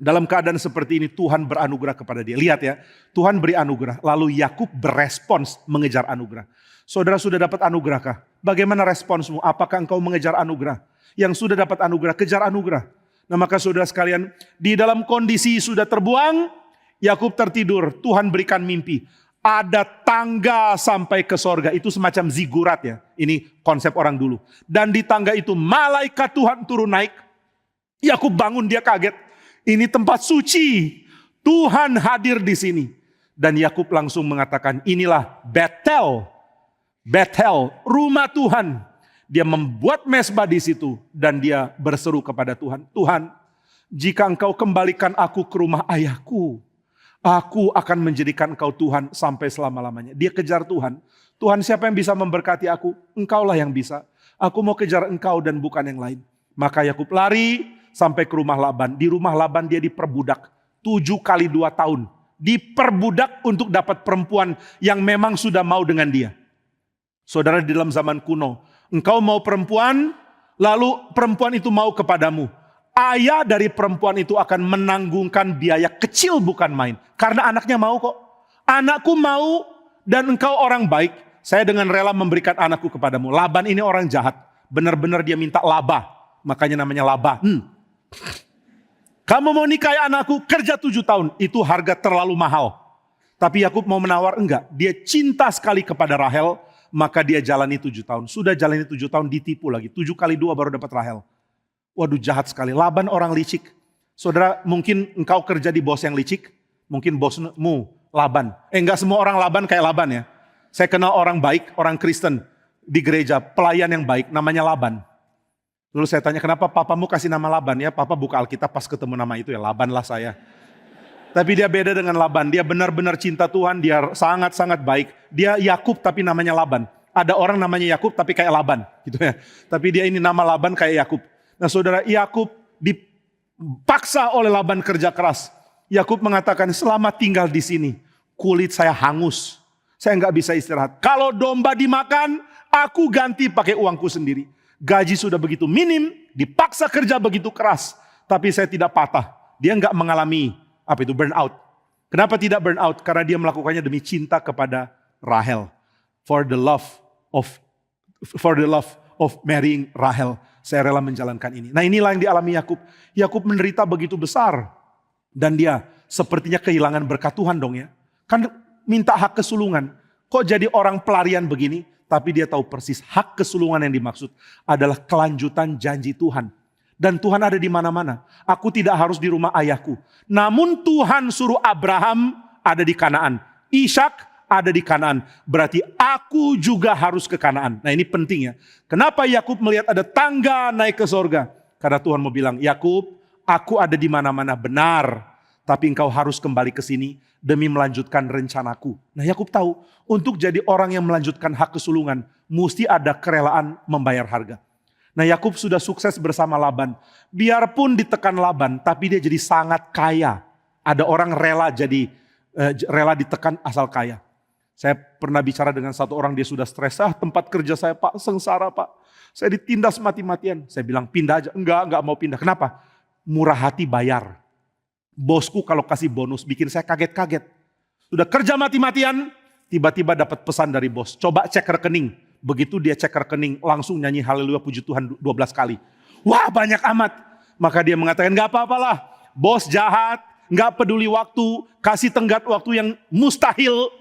Dalam keadaan seperti ini Tuhan beranugerah kepada dia. Lihat ya, Tuhan beri anugerah. Lalu Yakub berespons mengejar anugerah. Saudara sudah dapat anugerah kah? Bagaimana responsmu? Apakah engkau mengejar anugerah? Yang sudah dapat anugerah, kejar anugerah. Nah maka saudara sekalian, di dalam kondisi sudah terbuang, Yakub tertidur, Tuhan berikan mimpi. Ada tangga sampai ke sorga, itu semacam zigurat ya. Ini konsep orang dulu. Dan di tangga itu malaikat Tuhan turun naik. Yakub bangun, dia kaget. Ini tempat suci, Tuhan hadir di sini. Dan Yakub langsung mengatakan, inilah Betel. Betel, rumah Tuhan. Dia membuat mezbah di situ dan dia berseru kepada Tuhan, Tuhan, jika engkau kembalikan aku ke rumah ayahku, aku akan menjadikan engkau Tuhan sampai selama-lamanya. Dia kejar Tuhan. Tuhan, siapa yang bisa memberkati aku? Engkaulah yang bisa. Aku mau kejar engkau dan bukan yang lain. Maka Yakub lari sampai ke rumah Laban. Di rumah Laban dia diperbudak 7 kali 2 tahun. Diperbudak untuk dapat perempuan yang memang sudah mau dengan dia. Saudara, di dalam zaman kuno, engkau mau perempuan, lalu perempuan itu mau kepadamu. Ayah dari perempuan itu akan menanggungkan biaya kecil bukan main. Karena anaknya mau kok. Anakku mau dan engkau orang baik. Saya dengan rela memberikan anakku kepadamu. Laban ini orang jahat. Benar-benar dia minta laba. Makanya namanya laba. Kamu mau nikahi anakku, kerja 7 tahun. Itu harga terlalu mahal. Tapi Yakub mau menawar, enggak. Dia cinta sekali kepada Rahel. Maka dia jalani 7 tahun. Sudah jalani 7 tahun ditipu lagi. 7 kali 2 baru dapat Rahel. Waduh, jahat sekali. Laban orang licik. Saudara, mungkin engkau kerja di bos yang licik. Mungkin bosmu Laban. Enggak semua orang Laban kayak Laban ya. Saya kenal orang baik, orang Kristen di gereja. Pelayan yang baik, namanya Laban. Lalu saya tanya, kenapa papamu kasih nama Laban? Ya papa buka Alkitab pas ketemu nama itu ya, Laban lah saya. Tapi dia beda dengan Laban. Dia benar-benar cinta Tuhan. Dia sangat-sangat baik. Dia Yakub tapi namanya Laban. Ada orang namanya Yakub tapi kayak Laban. Gitu ya. Tapi dia ini nama Laban kayak Yakub. Nah saudara, Yakub dipaksa oleh Laban kerja keras. Yakub mengatakan, selama tinggal di sini, kulit saya hangus. Saya nggak bisa istirahat. Kalau domba dimakan, aku ganti pakai uangku sendiri. Gaji sudah begitu minim, dipaksa kerja begitu keras. Tapi saya tidak patah. Dia nggak mengalami burnout. Kenapa tidak burnout? Karena dia melakukannya demi cinta kepada Rahel. For the love of marrying Rahel. Saya rela menjalankan ini. Nah inilah yang dialami Yakub. Yakub menderita begitu besar. Dan dia sepertinya kehilangan berkat Tuhan dong ya. Kan minta hak kesulungan. Kok jadi orang pelarian begini? Tapi dia tahu persis hak kesulungan yang dimaksud adalah kelanjutan janji Tuhan. Dan Tuhan ada di mana-mana. Aku tidak harus di rumah ayahku. Namun Tuhan suruh Abraham ada di Kanaan. Ishak ada di Kanaan. Berarti aku juga harus ke Kanaan. Nah ini penting ya. Kenapa Yakub melihat ada tangga naik ke sorga? Karena Tuhan mau bilang, Yakub, aku ada di mana-mana benar. Tapi engkau harus kembali ke sini demi melanjutkan rencanaku. Nah Yakub tahu, untuk jadi orang yang melanjutkan hak kesulungan, mesti ada kerelaan membayar harga. Nah Yakub sudah sukses bersama Laban. Biarpun ditekan Laban, tapi dia jadi sangat kaya. Ada orang rela ditekan asal kaya. Saya pernah bicara dengan satu orang, dia sudah stres. Tempat kerja saya Pak, sengsara Pak. Saya ditindas mati-matian. Saya bilang pindah aja. Enggak mau pindah. Kenapa? Murah hati bayar. Bosku kalau kasih bonus bikin saya kaget-kaget. Sudah kerja mati-matian, tiba-tiba dapat pesan dari bos. Coba cek rekening. Begitu dia cek rekening, langsung nyanyi haleluya puji Tuhan 12 kali. Wah banyak amat. Maka dia mengatakan gak apa-apalah. Bos jahat, gak peduli waktu, kasih tenggat waktu yang mustahil.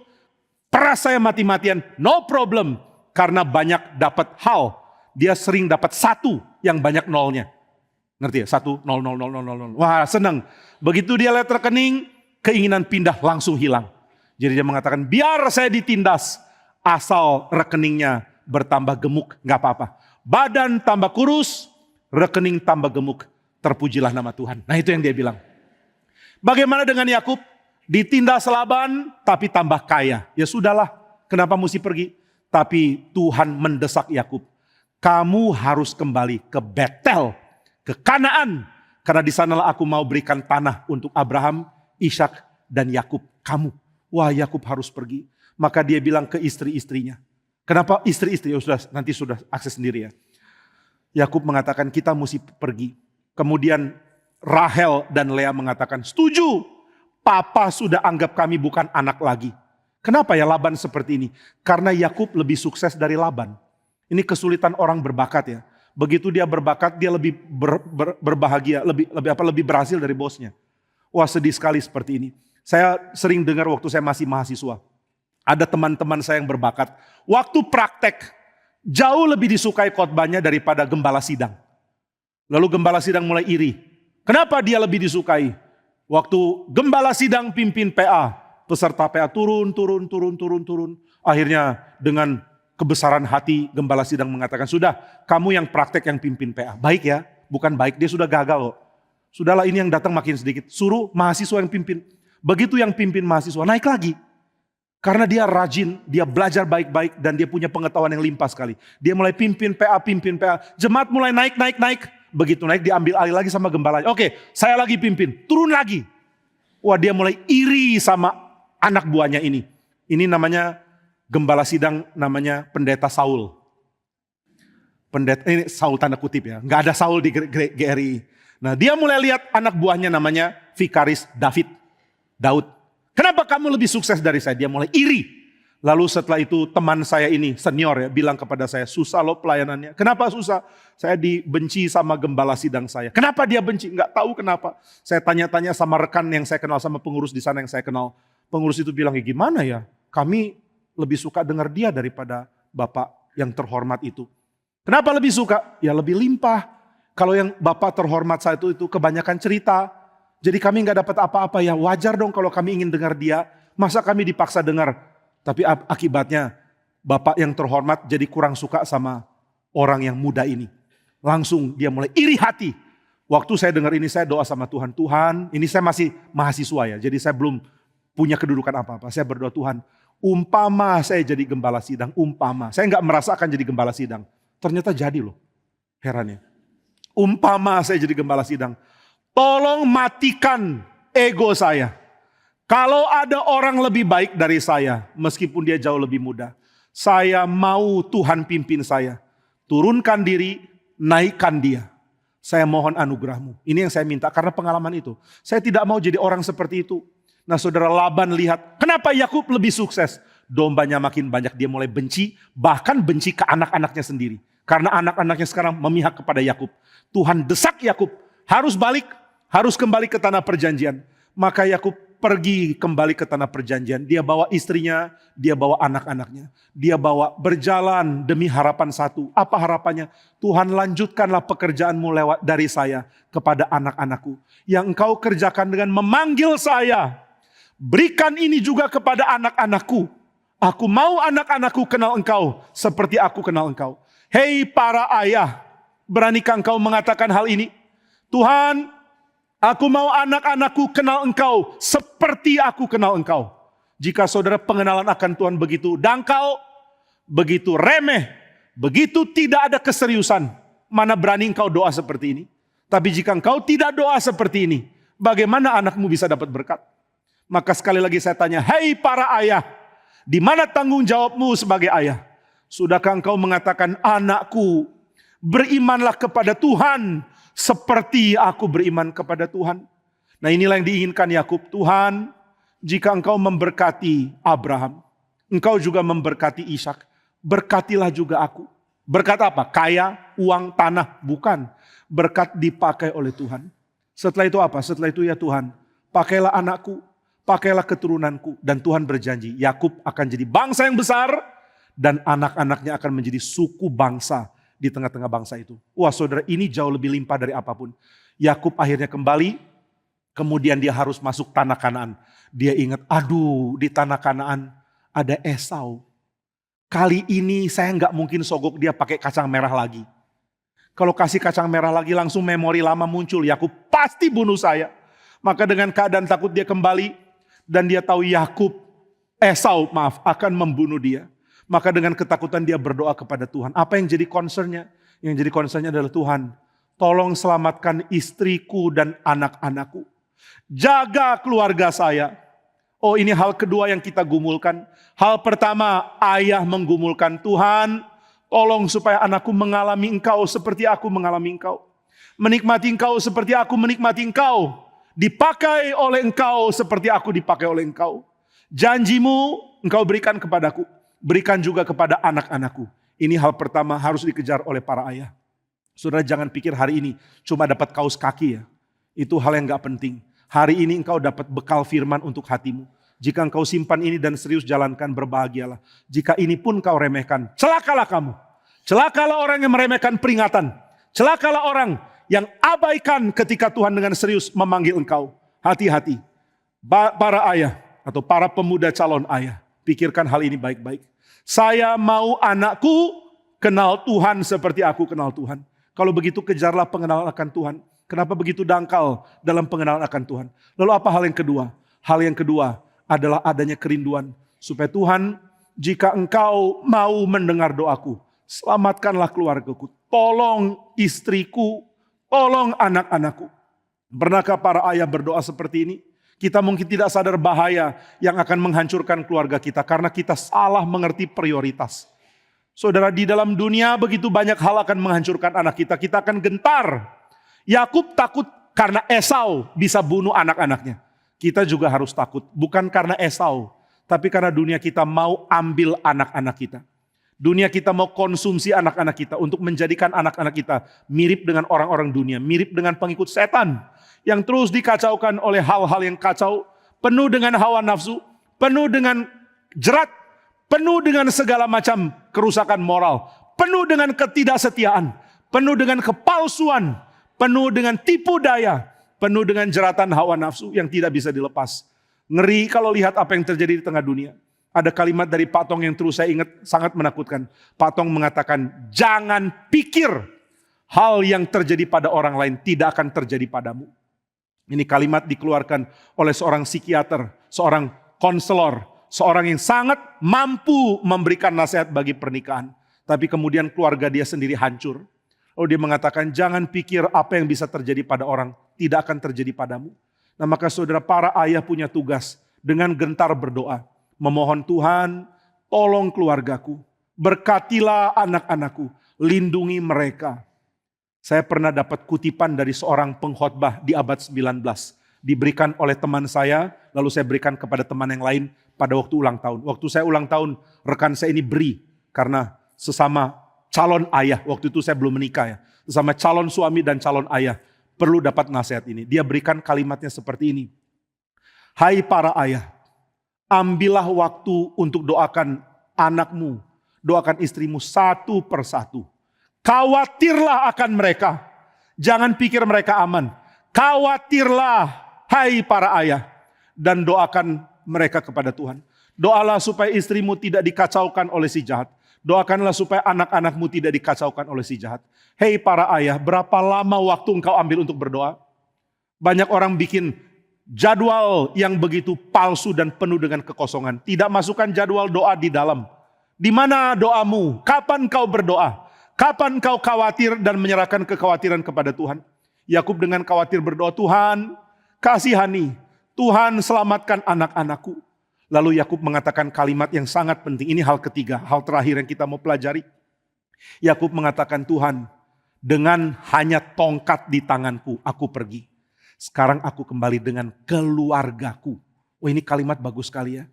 Peras saya mati-matian, no problem. Karena banyak dapat hal. Dia sering dapat 1 yang banyak nolnya. Ngerti ya? 1, 0, 0, 0, 0, 0. Wah senang. Begitu dia lihat rekening, keinginan pindah langsung hilang. Jadi dia mengatakan biar saya ditindas. Asal rekeningnya bertambah gemuk, gak apa-apa. Badan tambah kurus, rekening tambah gemuk. Terpujilah nama Tuhan. Nah itu yang dia bilang. Bagaimana dengan Yakub? Ditindas Laban, tapi tambah kaya. Ya sudahlah, kenapa mesti pergi? Tapi Tuhan mendesak Yakub. Kamu harus kembali ke Betel, ke Kanaan. Karena di sanalah aku mau berikan tanah untuk Abraham, Ishak, dan Yakub. Kamu. Wah, Yakub harus pergi. Maka dia bilang ke istri-istrinya. Kenapa istri-istri? Oh, nanti sudah akses sendiri ya. Yakub mengatakan kita mesti pergi. Kemudian Rahel dan Lea mengatakan, setuju. Papa sudah anggap kami bukan anak lagi. Kenapa ya Laban seperti ini? Karena Yakub lebih sukses dari Laban. Ini kesulitan orang berbakat ya. Begitu dia berbakat, dia lebih berbahagia, lebih berhasil dari bosnya. Wah, sedih sekali seperti ini. Saya sering dengar waktu saya masih mahasiswa. Ada teman-teman saya yang berbakat. Waktu praktek, jauh lebih disukai khotbahnya daripada gembala sidang. Lalu gembala sidang mulai iri. Kenapa dia lebih disukai? Waktu gembala sidang pimpin PA, peserta PA turun. Akhirnya dengan kebesaran hati gembala sidang mengatakan, sudah kamu yang praktek yang pimpin PA. Baik ya, bukan baik, dia sudah gagal loh. Sudahlah ini yang datang makin sedikit. Suruh mahasiswa yang pimpin. Begitu yang pimpin mahasiswa naik lagi. Karena dia rajin, dia belajar baik-baik dan dia punya pengetahuan yang limpah sekali. Dia mulai pimpin PA. Jemaat mulai naik. Begitu naik diambil alih lagi sama gembalanya. Oke, saya lagi pimpin, turun lagi. Wah, dia mulai iri sama anak buahnya ini. Ini namanya gembala sidang, namanya pendeta Saul. Pendeta ini Saul tanda kutip ya, nggak ada Saul di GRI. Nah, dia mulai lihat anak buahnya namanya Vikaris Daud. Kenapa kamu lebih sukses dari saya? Dia mulai iri. Lalu setelah itu teman saya ini senior ya bilang kepada saya, susah loh pelayanannya. Kenapa susah? Saya dibenci sama gembala sidang saya. Kenapa dia benci? Nggak tahu kenapa. Saya tanya-tanya sama rekan yang saya kenal, sama pengurus di sana yang saya kenal. Pengurus itu bilang, ya gimana ya? Kami lebih suka dengar dia daripada Bapak yang terhormat itu. Kenapa lebih suka? Ya lebih limpah. Kalau yang Bapak terhormat saya itu kebanyakan cerita. Jadi kami nggak dapat apa-apa, ya wajar dong kalau kami ingin dengar dia. Masa kami dipaksa dengar? Tapi akibatnya Bapak yang terhormat jadi kurang suka sama orang yang muda ini. Langsung dia mulai iri hati. Waktu saya dengar ini saya doa sama Tuhan. Tuhan, ini saya masih mahasiswa ya. Jadi saya belum punya kedudukan apa-apa. Saya berdoa, Tuhan, umpama saya jadi gembala sidang. Umpama. Saya nggak merasa akan jadi gembala sidang. Ternyata jadi loh. Herannya. Umpama saya jadi gembala sidang. Tolong matikan ego saya. Kalau ada orang lebih baik dari saya, meskipun dia jauh lebih muda, saya mau Tuhan pimpin saya. Turunkan diri, naikkan dia. Saya mohon anugerahmu. Ini yang saya minta karena pengalaman itu. Saya tidak mau jadi orang seperti itu. Nah, saudara Laban lihat, kenapa Yakub lebih sukses? Dombanya makin banyak, dia mulai benci, bahkan benci ke anak-anaknya sendiri. Karena anak-anaknya sekarang memihak kepada Yakub. Tuhan desak Yakub, harus balik, harus kembali ke tanah perjanjian. Maka Yakub pergi kembali ke tanah perjanjian. Dia bawa istrinya, dia bawa anak-anaknya. Dia bawa berjalan demi harapan satu. Apa harapannya? Tuhan, lanjutkanlah pekerjaanmu lewat dari saya kepada anak-anakku. Yang engkau kerjakan dengan memanggil saya. Berikan ini juga kepada anak-anakku. Aku mau anak-anakku kenal engkau seperti aku kenal engkau. Hei para ayah, beranikah engkau mengatakan hal ini? Tuhan, aku mau anak-anakku kenal engkau seperti aku kenal engkau. Jika saudara pengenalan akan Tuhan begitu dangkal, begitu remeh, begitu tidak ada keseriusan, mana berani engkau doa seperti ini? Tapi jika engkau tidak doa seperti ini, bagaimana anakmu bisa dapat berkat? Maka sekali lagi saya tanya, hei para ayah, di mana tanggung jawabmu sebagai ayah? Sudahkah engkau mengatakan, anakku, berimanlah kepada Tuhan seperti aku beriman kepada Tuhan? Nah, inilah yang diinginkan Yakub. Tuhan, jika engkau memberkati Abraham, engkau juga memberkati Ishak, berkatilah juga aku. Berkat apa? Kaya, uang, tanah? Bukan. Berkat dipakai oleh Tuhan. Setelah itu apa? Setelah itu ya Tuhan, pakailah anakku, pakailah keturunanku. Dan Tuhan berjanji, Yakub akan jadi bangsa yang besar, dan anak-anaknya akan menjadi suku bangsa di tengah-tengah bangsa itu. Wah saudara, ini jauh lebih limpah dari apapun. Yakub akhirnya kembali, kemudian dia harus masuk tanah Kanaan. Dia ingat, aduh di tanah Kanaan ada Esau. Kali ini saya nggak mungkin sogok dia pakai kacang merah lagi. Kalau kasih kacang merah lagi langsung memori lama muncul. Yakub pasti bunuh saya. Maka dengan keadaan takut dia kembali. Dan dia tahu Esau akan membunuh dia. Maka dengan ketakutan dia berdoa kepada Tuhan. Apa yang jadi concernnya? Yang jadi concernnya adalah Tuhan, tolong selamatkan istriku dan anak-anakku. Jaga keluarga saya. Oh, ini hal kedua yang kita gumulkan. Hal pertama, ayah menggumulkan Tuhan, tolong supaya anakku mengalami Engkau seperti aku mengalami Engkau. Menikmati Engkau seperti aku menikmati Engkau. Dipakai oleh Engkau seperti aku dipakai oleh Engkau. Janjimu Engkau berikan kepadaku. Berikan juga kepada anak-anakku. Ini hal pertama harus dikejar oleh para ayah. Saudara jangan pikir hari ini cuma dapat kaos kaki ya. Itu hal yang gak penting. Hari ini engkau dapat bekal firman untuk hatimu. Jika engkau simpan ini dan serius jalankan, berbahagialah. Jika ini pun kau remehkan, celakalah kamu. Celakalah orang yang meremehkan peringatan. Celakalah orang yang abaikan ketika Tuhan dengan serius memanggil engkau. Hati-hati. Para ayah atau para pemuda calon ayah, pikirkan hal ini baik-baik. Saya mau anakku kenal Tuhan seperti aku kenal Tuhan. Kalau begitu kejarlah pengenalan akan Tuhan. Kenapa begitu dangkal dalam pengenalan akan Tuhan? Lalu apa hal yang kedua? Hal yang kedua adalah adanya kerinduan. Supaya Tuhan, jika engkau mau mendengar doaku, selamatkanlah keluargaku. Tolong istriku, tolong anak-anakku. Pernahkah para ayah berdoa seperti ini? Kita mungkin tidak sadar bahaya yang akan menghancurkan keluarga kita. Karena kita salah mengerti prioritas. Saudara, di dalam dunia begitu banyak hal akan menghancurkan anak kita. Kita akan gentar. Yakub takut karena Esau bisa bunuh anak-anaknya. Kita juga harus takut. Bukan karena Esau. Tapi karena dunia kita mau ambil anak-anak kita. Dunia kita mau konsumsi anak-anak kita. Untuk menjadikan anak-anak kita mirip dengan orang-orang dunia. Mirip dengan pengikut setan. Yang terus dikacaukan oleh hal-hal yang kacau. Penuh dengan hawa nafsu. Penuh dengan jerat. Penuh dengan segala macam kerusakan moral. Penuh dengan ketidaksetiaan. Penuh dengan kepalsuan. Penuh dengan tipu daya, penuh dengan jeratan hawa nafsu yang tidak bisa dilepas. Ngeri kalau lihat apa yang terjadi di tengah dunia. Ada kalimat dari Pak Tong yang terus saya ingat sangat menakutkan. Pak Tong mengatakan, jangan pikir hal yang terjadi pada orang lain tidak akan terjadi padamu. Ini kalimat dikeluarkan oleh seorang psikiater, seorang konselor, seorang yang sangat mampu memberikan nasihat bagi pernikahan. Tapi kemudian keluarga dia sendiri hancur. Lalu dia mengatakan, jangan pikir apa yang bisa terjadi pada orang, tidak akan terjadi padamu. Nah maka saudara, para ayah punya tugas dengan gentar berdoa. Memohon Tuhan, tolong keluargaku, berkatilah anak-anakku, lindungi mereka. Saya pernah dapat kutipan dari seorang pengkhotbah di abad 19. Diberikan oleh teman saya, lalu saya berikan kepada teman yang lain pada waktu ulang tahun. Waktu saya ulang tahun, rekan saya ini beri, karena sesama calon ayah, waktu itu saya belum menikah ya. Sama calon suami dan calon ayah perlu dapat nasihat ini. Dia berikan kalimatnya seperti ini. Hai para ayah, ambillah waktu untuk doakan anakmu, doakan istrimu satu persatu. Khawatirlah akan mereka. Jangan pikir mereka aman. Khawatirlah hai para ayah. Dan doakan mereka kepada Tuhan. Doalah supaya istrimu tidak dikacaukan oleh si jahat. Doakanlah supaya anak-anakmu tidak dikacaukan oleh si jahat. Hei para ayah, berapa lama waktu engkau ambil untuk berdoa? Banyak orang bikin jadwal yang begitu palsu dan penuh dengan kekosongan. Tidak masukkan jadwal doa di dalam. Di mana doamu? Kapan kau berdoa? Kapan kau khawatir dan menyerahkan kekhawatiran kepada Tuhan? Yakub dengan khawatir berdoa, Tuhan kasihani, Tuhan selamatkan anak-anakku. Lalu Yakub mengatakan kalimat yang sangat penting. Ini hal ketiga, hal terakhir yang kita mau pelajari. Yakub mengatakan, Tuhan, dengan hanya tongkat di tanganku, aku pergi. Sekarang aku kembali dengan keluargaku. Oh, ini kalimat bagus sekali ya.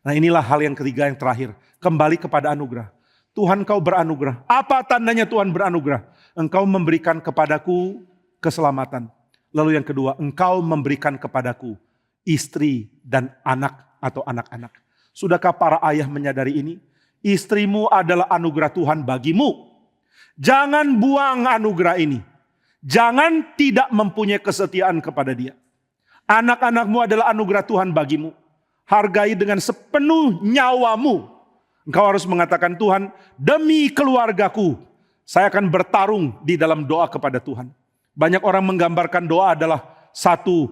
Nah inilah hal yang ketiga yang terakhir. Kembali kepada anugerah. Tuhan kau beranugerah. Apa tandanya Tuhan beranugerah? Engkau memberikan kepadaku keselamatan. Lalu yang kedua, engkau memberikan kepadaku istri dan anak atau anak-anak. Sudahkah para ayah menyadari ini? Istrimu adalah anugerah Tuhan bagimu. Jangan buang anugerah ini. Jangan tidak mempunyai kesetiaan kepada dia. Anak-anakmu adalah anugerah Tuhan bagimu. Hargai dengan sepenuh nyawamu. Engkau harus mengatakan, Tuhan, demi keluargaku, saya akan bertarung di dalam doa kepada Tuhan. Banyak orang menggambarkan doa adalah satu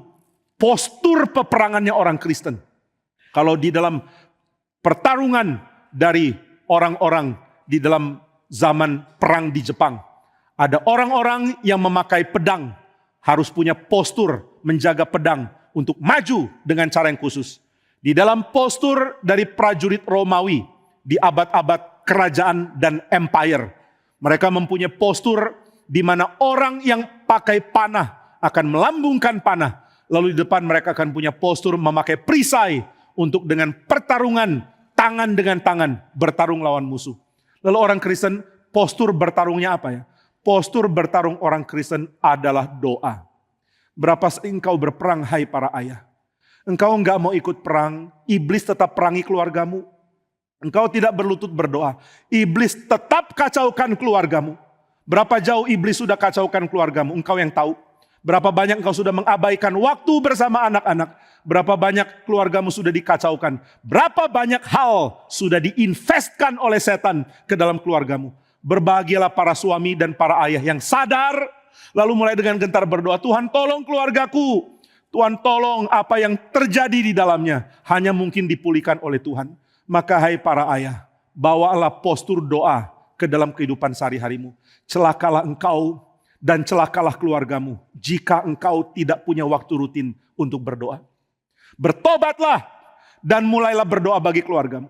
postur peperangannya orang Kristen. Kalau di dalam pertarungan dari orang-orang di dalam zaman perang di Jepang, ada orang-orang yang memakai pedang, harus punya postur menjaga pedang untuk maju dengan cara yang khusus. Di dalam postur dari prajurit Romawi di abad-abad kerajaan dan empire. Mereka mempunyai postur di mana orang yang pakai panah akan melambungkan panah. Lalu di depan mereka akan punya postur memakai perisai untuk dengan pertarungan tangan dengan tangan bertarung lawan musuh. Lalu orang Kristen postur bertarungnya apa ya? Postur bertarung orang Kristen adalah doa. Berapa sering engkau berperang hai para ayah? Engkau enggak mau ikut perang, iblis tetap perangi keluargamu. Engkau tidak berlutut berdoa, iblis tetap kacaukan keluargamu. Berapa jauh iblis sudah kacaukan keluargamu, engkau yang tahu. Berapa banyak engkau sudah mengabaikan waktu bersama anak-anak. Berapa banyak keluargamu sudah dikacaukan. Berapa banyak hal sudah diinvestkan oleh setan ke dalam keluargamu. Berbahagialah para suami dan para ayah yang sadar. Lalu mulai dengan gentar berdoa, Tuhan tolong keluargaku. Tuhan tolong apa yang terjadi di dalamnya. Hanya mungkin dipulihkan oleh Tuhan. Maka hai para ayah, bawalah postur doa ke dalam kehidupan sehari-harimu. Celakalah engkau dan celakalah keluargamu jika engkau tidak punya waktu rutin untuk berdoa. Bertobatlah dan mulailah berdoa bagi keluargamu.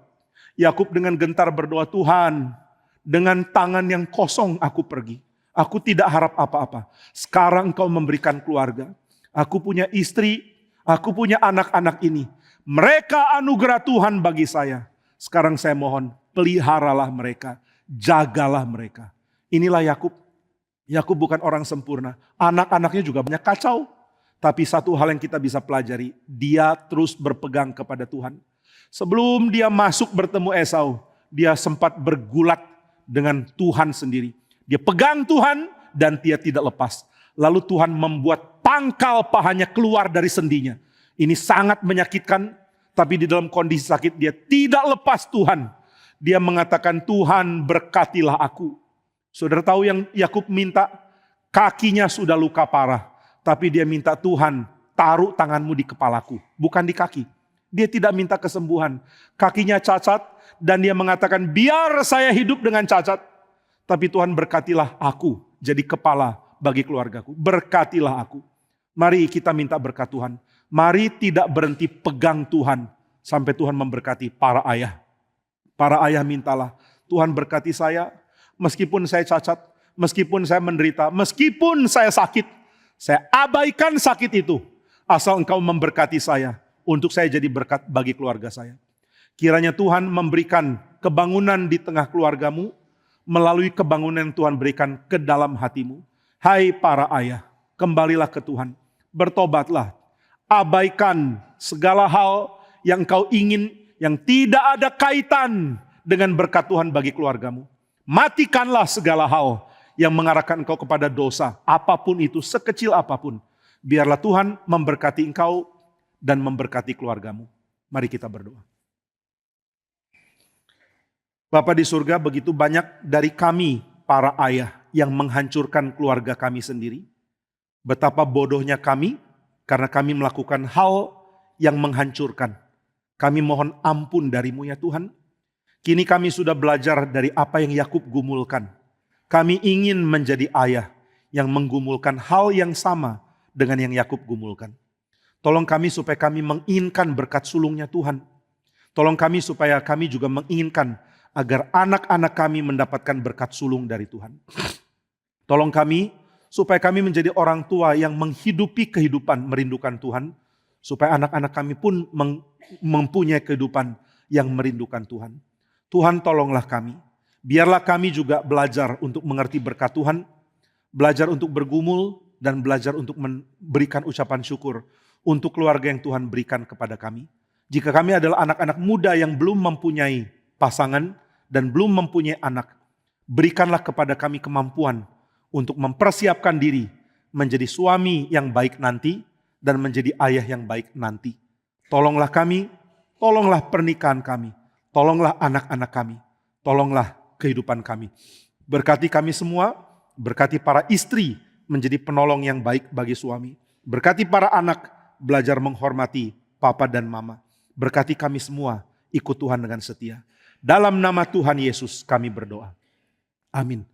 Yakub dengan gentar berdoa, Tuhan, dengan tangan yang kosong aku pergi. Aku tidak harap apa-apa. Sekarang engkau memberikan keluarga. Aku punya istri, aku punya anak-anak ini. Mereka anugerah Tuhan bagi saya. Sekarang saya mohon, peliharalah mereka, jagalah mereka. Inilah Yakub. Yakub bukan orang sempurna. Anak-anaknya juga banyak kacau. Tapi satu hal yang kita bisa pelajari, dia terus berpegang kepada Tuhan. Sebelum dia masuk bertemu Esau, dia sempat bergulat dengan Tuhan sendiri. Dia pegang Tuhan dan dia tidak lepas. Lalu Tuhan membuat pangkal pahanya keluar dari sendinya. Ini sangat menyakitkan, tapi di dalam kondisi sakit dia tidak lepas Tuhan. Dia mengatakan, Tuhan berkatilah aku. Saudara tahu yang Yakub minta? Kakinya sudah luka parah. Tapi dia minta, Tuhan taruh tanganmu di kepalaku. Bukan di kaki. Dia tidak minta kesembuhan. Kakinya cacat dan dia mengatakan, biar saya hidup dengan cacat. Tapi Tuhan berkatilah aku jadi kepala bagi keluargaku. Berkatilah aku. Mari kita minta berkat Tuhan. Mari tidak berhenti pegang Tuhan. Sampai Tuhan memberkati para ayah. Para ayah mintalah, Tuhan berkati saya. Meskipun saya cacat, meskipun saya menderita, meskipun saya sakit, saya abaikan sakit itu. Asal engkau memberkati saya, untuk saya jadi berkat bagi keluarga saya. Kiranya Tuhan memberikan kebangunan di tengah keluargamu, melalui kebangunan yang Tuhan berikan ke dalam hatimu. Hai para ayah, kembalilah ke Tuhan, bertobatlah. Abaikan segala hal yang engkau ingin, yang tidak ada kaitan dengan berkat Tuhan bagi keluargamu. Matikanlah segala hal yang mengarahkan engkau kepada dosa, apapun itu, sekecil apapun. Biarlah Tuhan memberkati engkau dan memberkati keluargamu. Mari kita berdoa. Bapa di surga, begitu banyak dari kami, para ayah, yang menghancurkan keluarga kami sendiri. Betapa bodohnya kami, karena kami melakukan hal yang menghancurkan. Kami mohon ampun darimu ya Tuhan. Kini kami sudah belajar dari apa yang Yakub gumulkan. Kami ingin menjadi ayah yang menggumulkan hal yang sama dengan yang Yakub gumulkan. Tolong kami supaya kami menginginkan berkat sulungnya Tuhan. Tolong kami supaya kami juga menginginkan agar anak-anak kami mendapatkan berkat sulung dari Tuhan. Tolong kami supaya kami menjadi orang tua yang menghidupi kehidupan merindukan Tuhan. Supaya anak-anak kami pun mempunyai kehidupan yang merindukan Tuhan. Tuhan tolonglah kami. Biarlah kami juga belajar untuk mengerti berkat Tuhan. Belajar untuk bergumul dan belajar untuk memberikan ucapan syukur untuk keluarga yang Tuhan berikan kepada kami. Jika kami adalah anak-anak muda yang belum mempunyai pasangan dan belum mempunyai anak, berikanlah kepada kami kemampuan untuk mempersiapkan diri menjadi suami yang baik nanti dan menjadi ayah yang baik nanti. Tolonglah kami, tolonglah pernikahan kami, tolonglah anak-anak kami, tolonglah kehidupan kami. Berkati kami semua, berkati para istri menjadi penolong yang baik bagi suami. Berkati para anak belajar menghormati papa dan mama. Berkati kami semua ikut Tuhan dengan setia. Dalam nama Tuhan Yesus kami berdoa. Amin.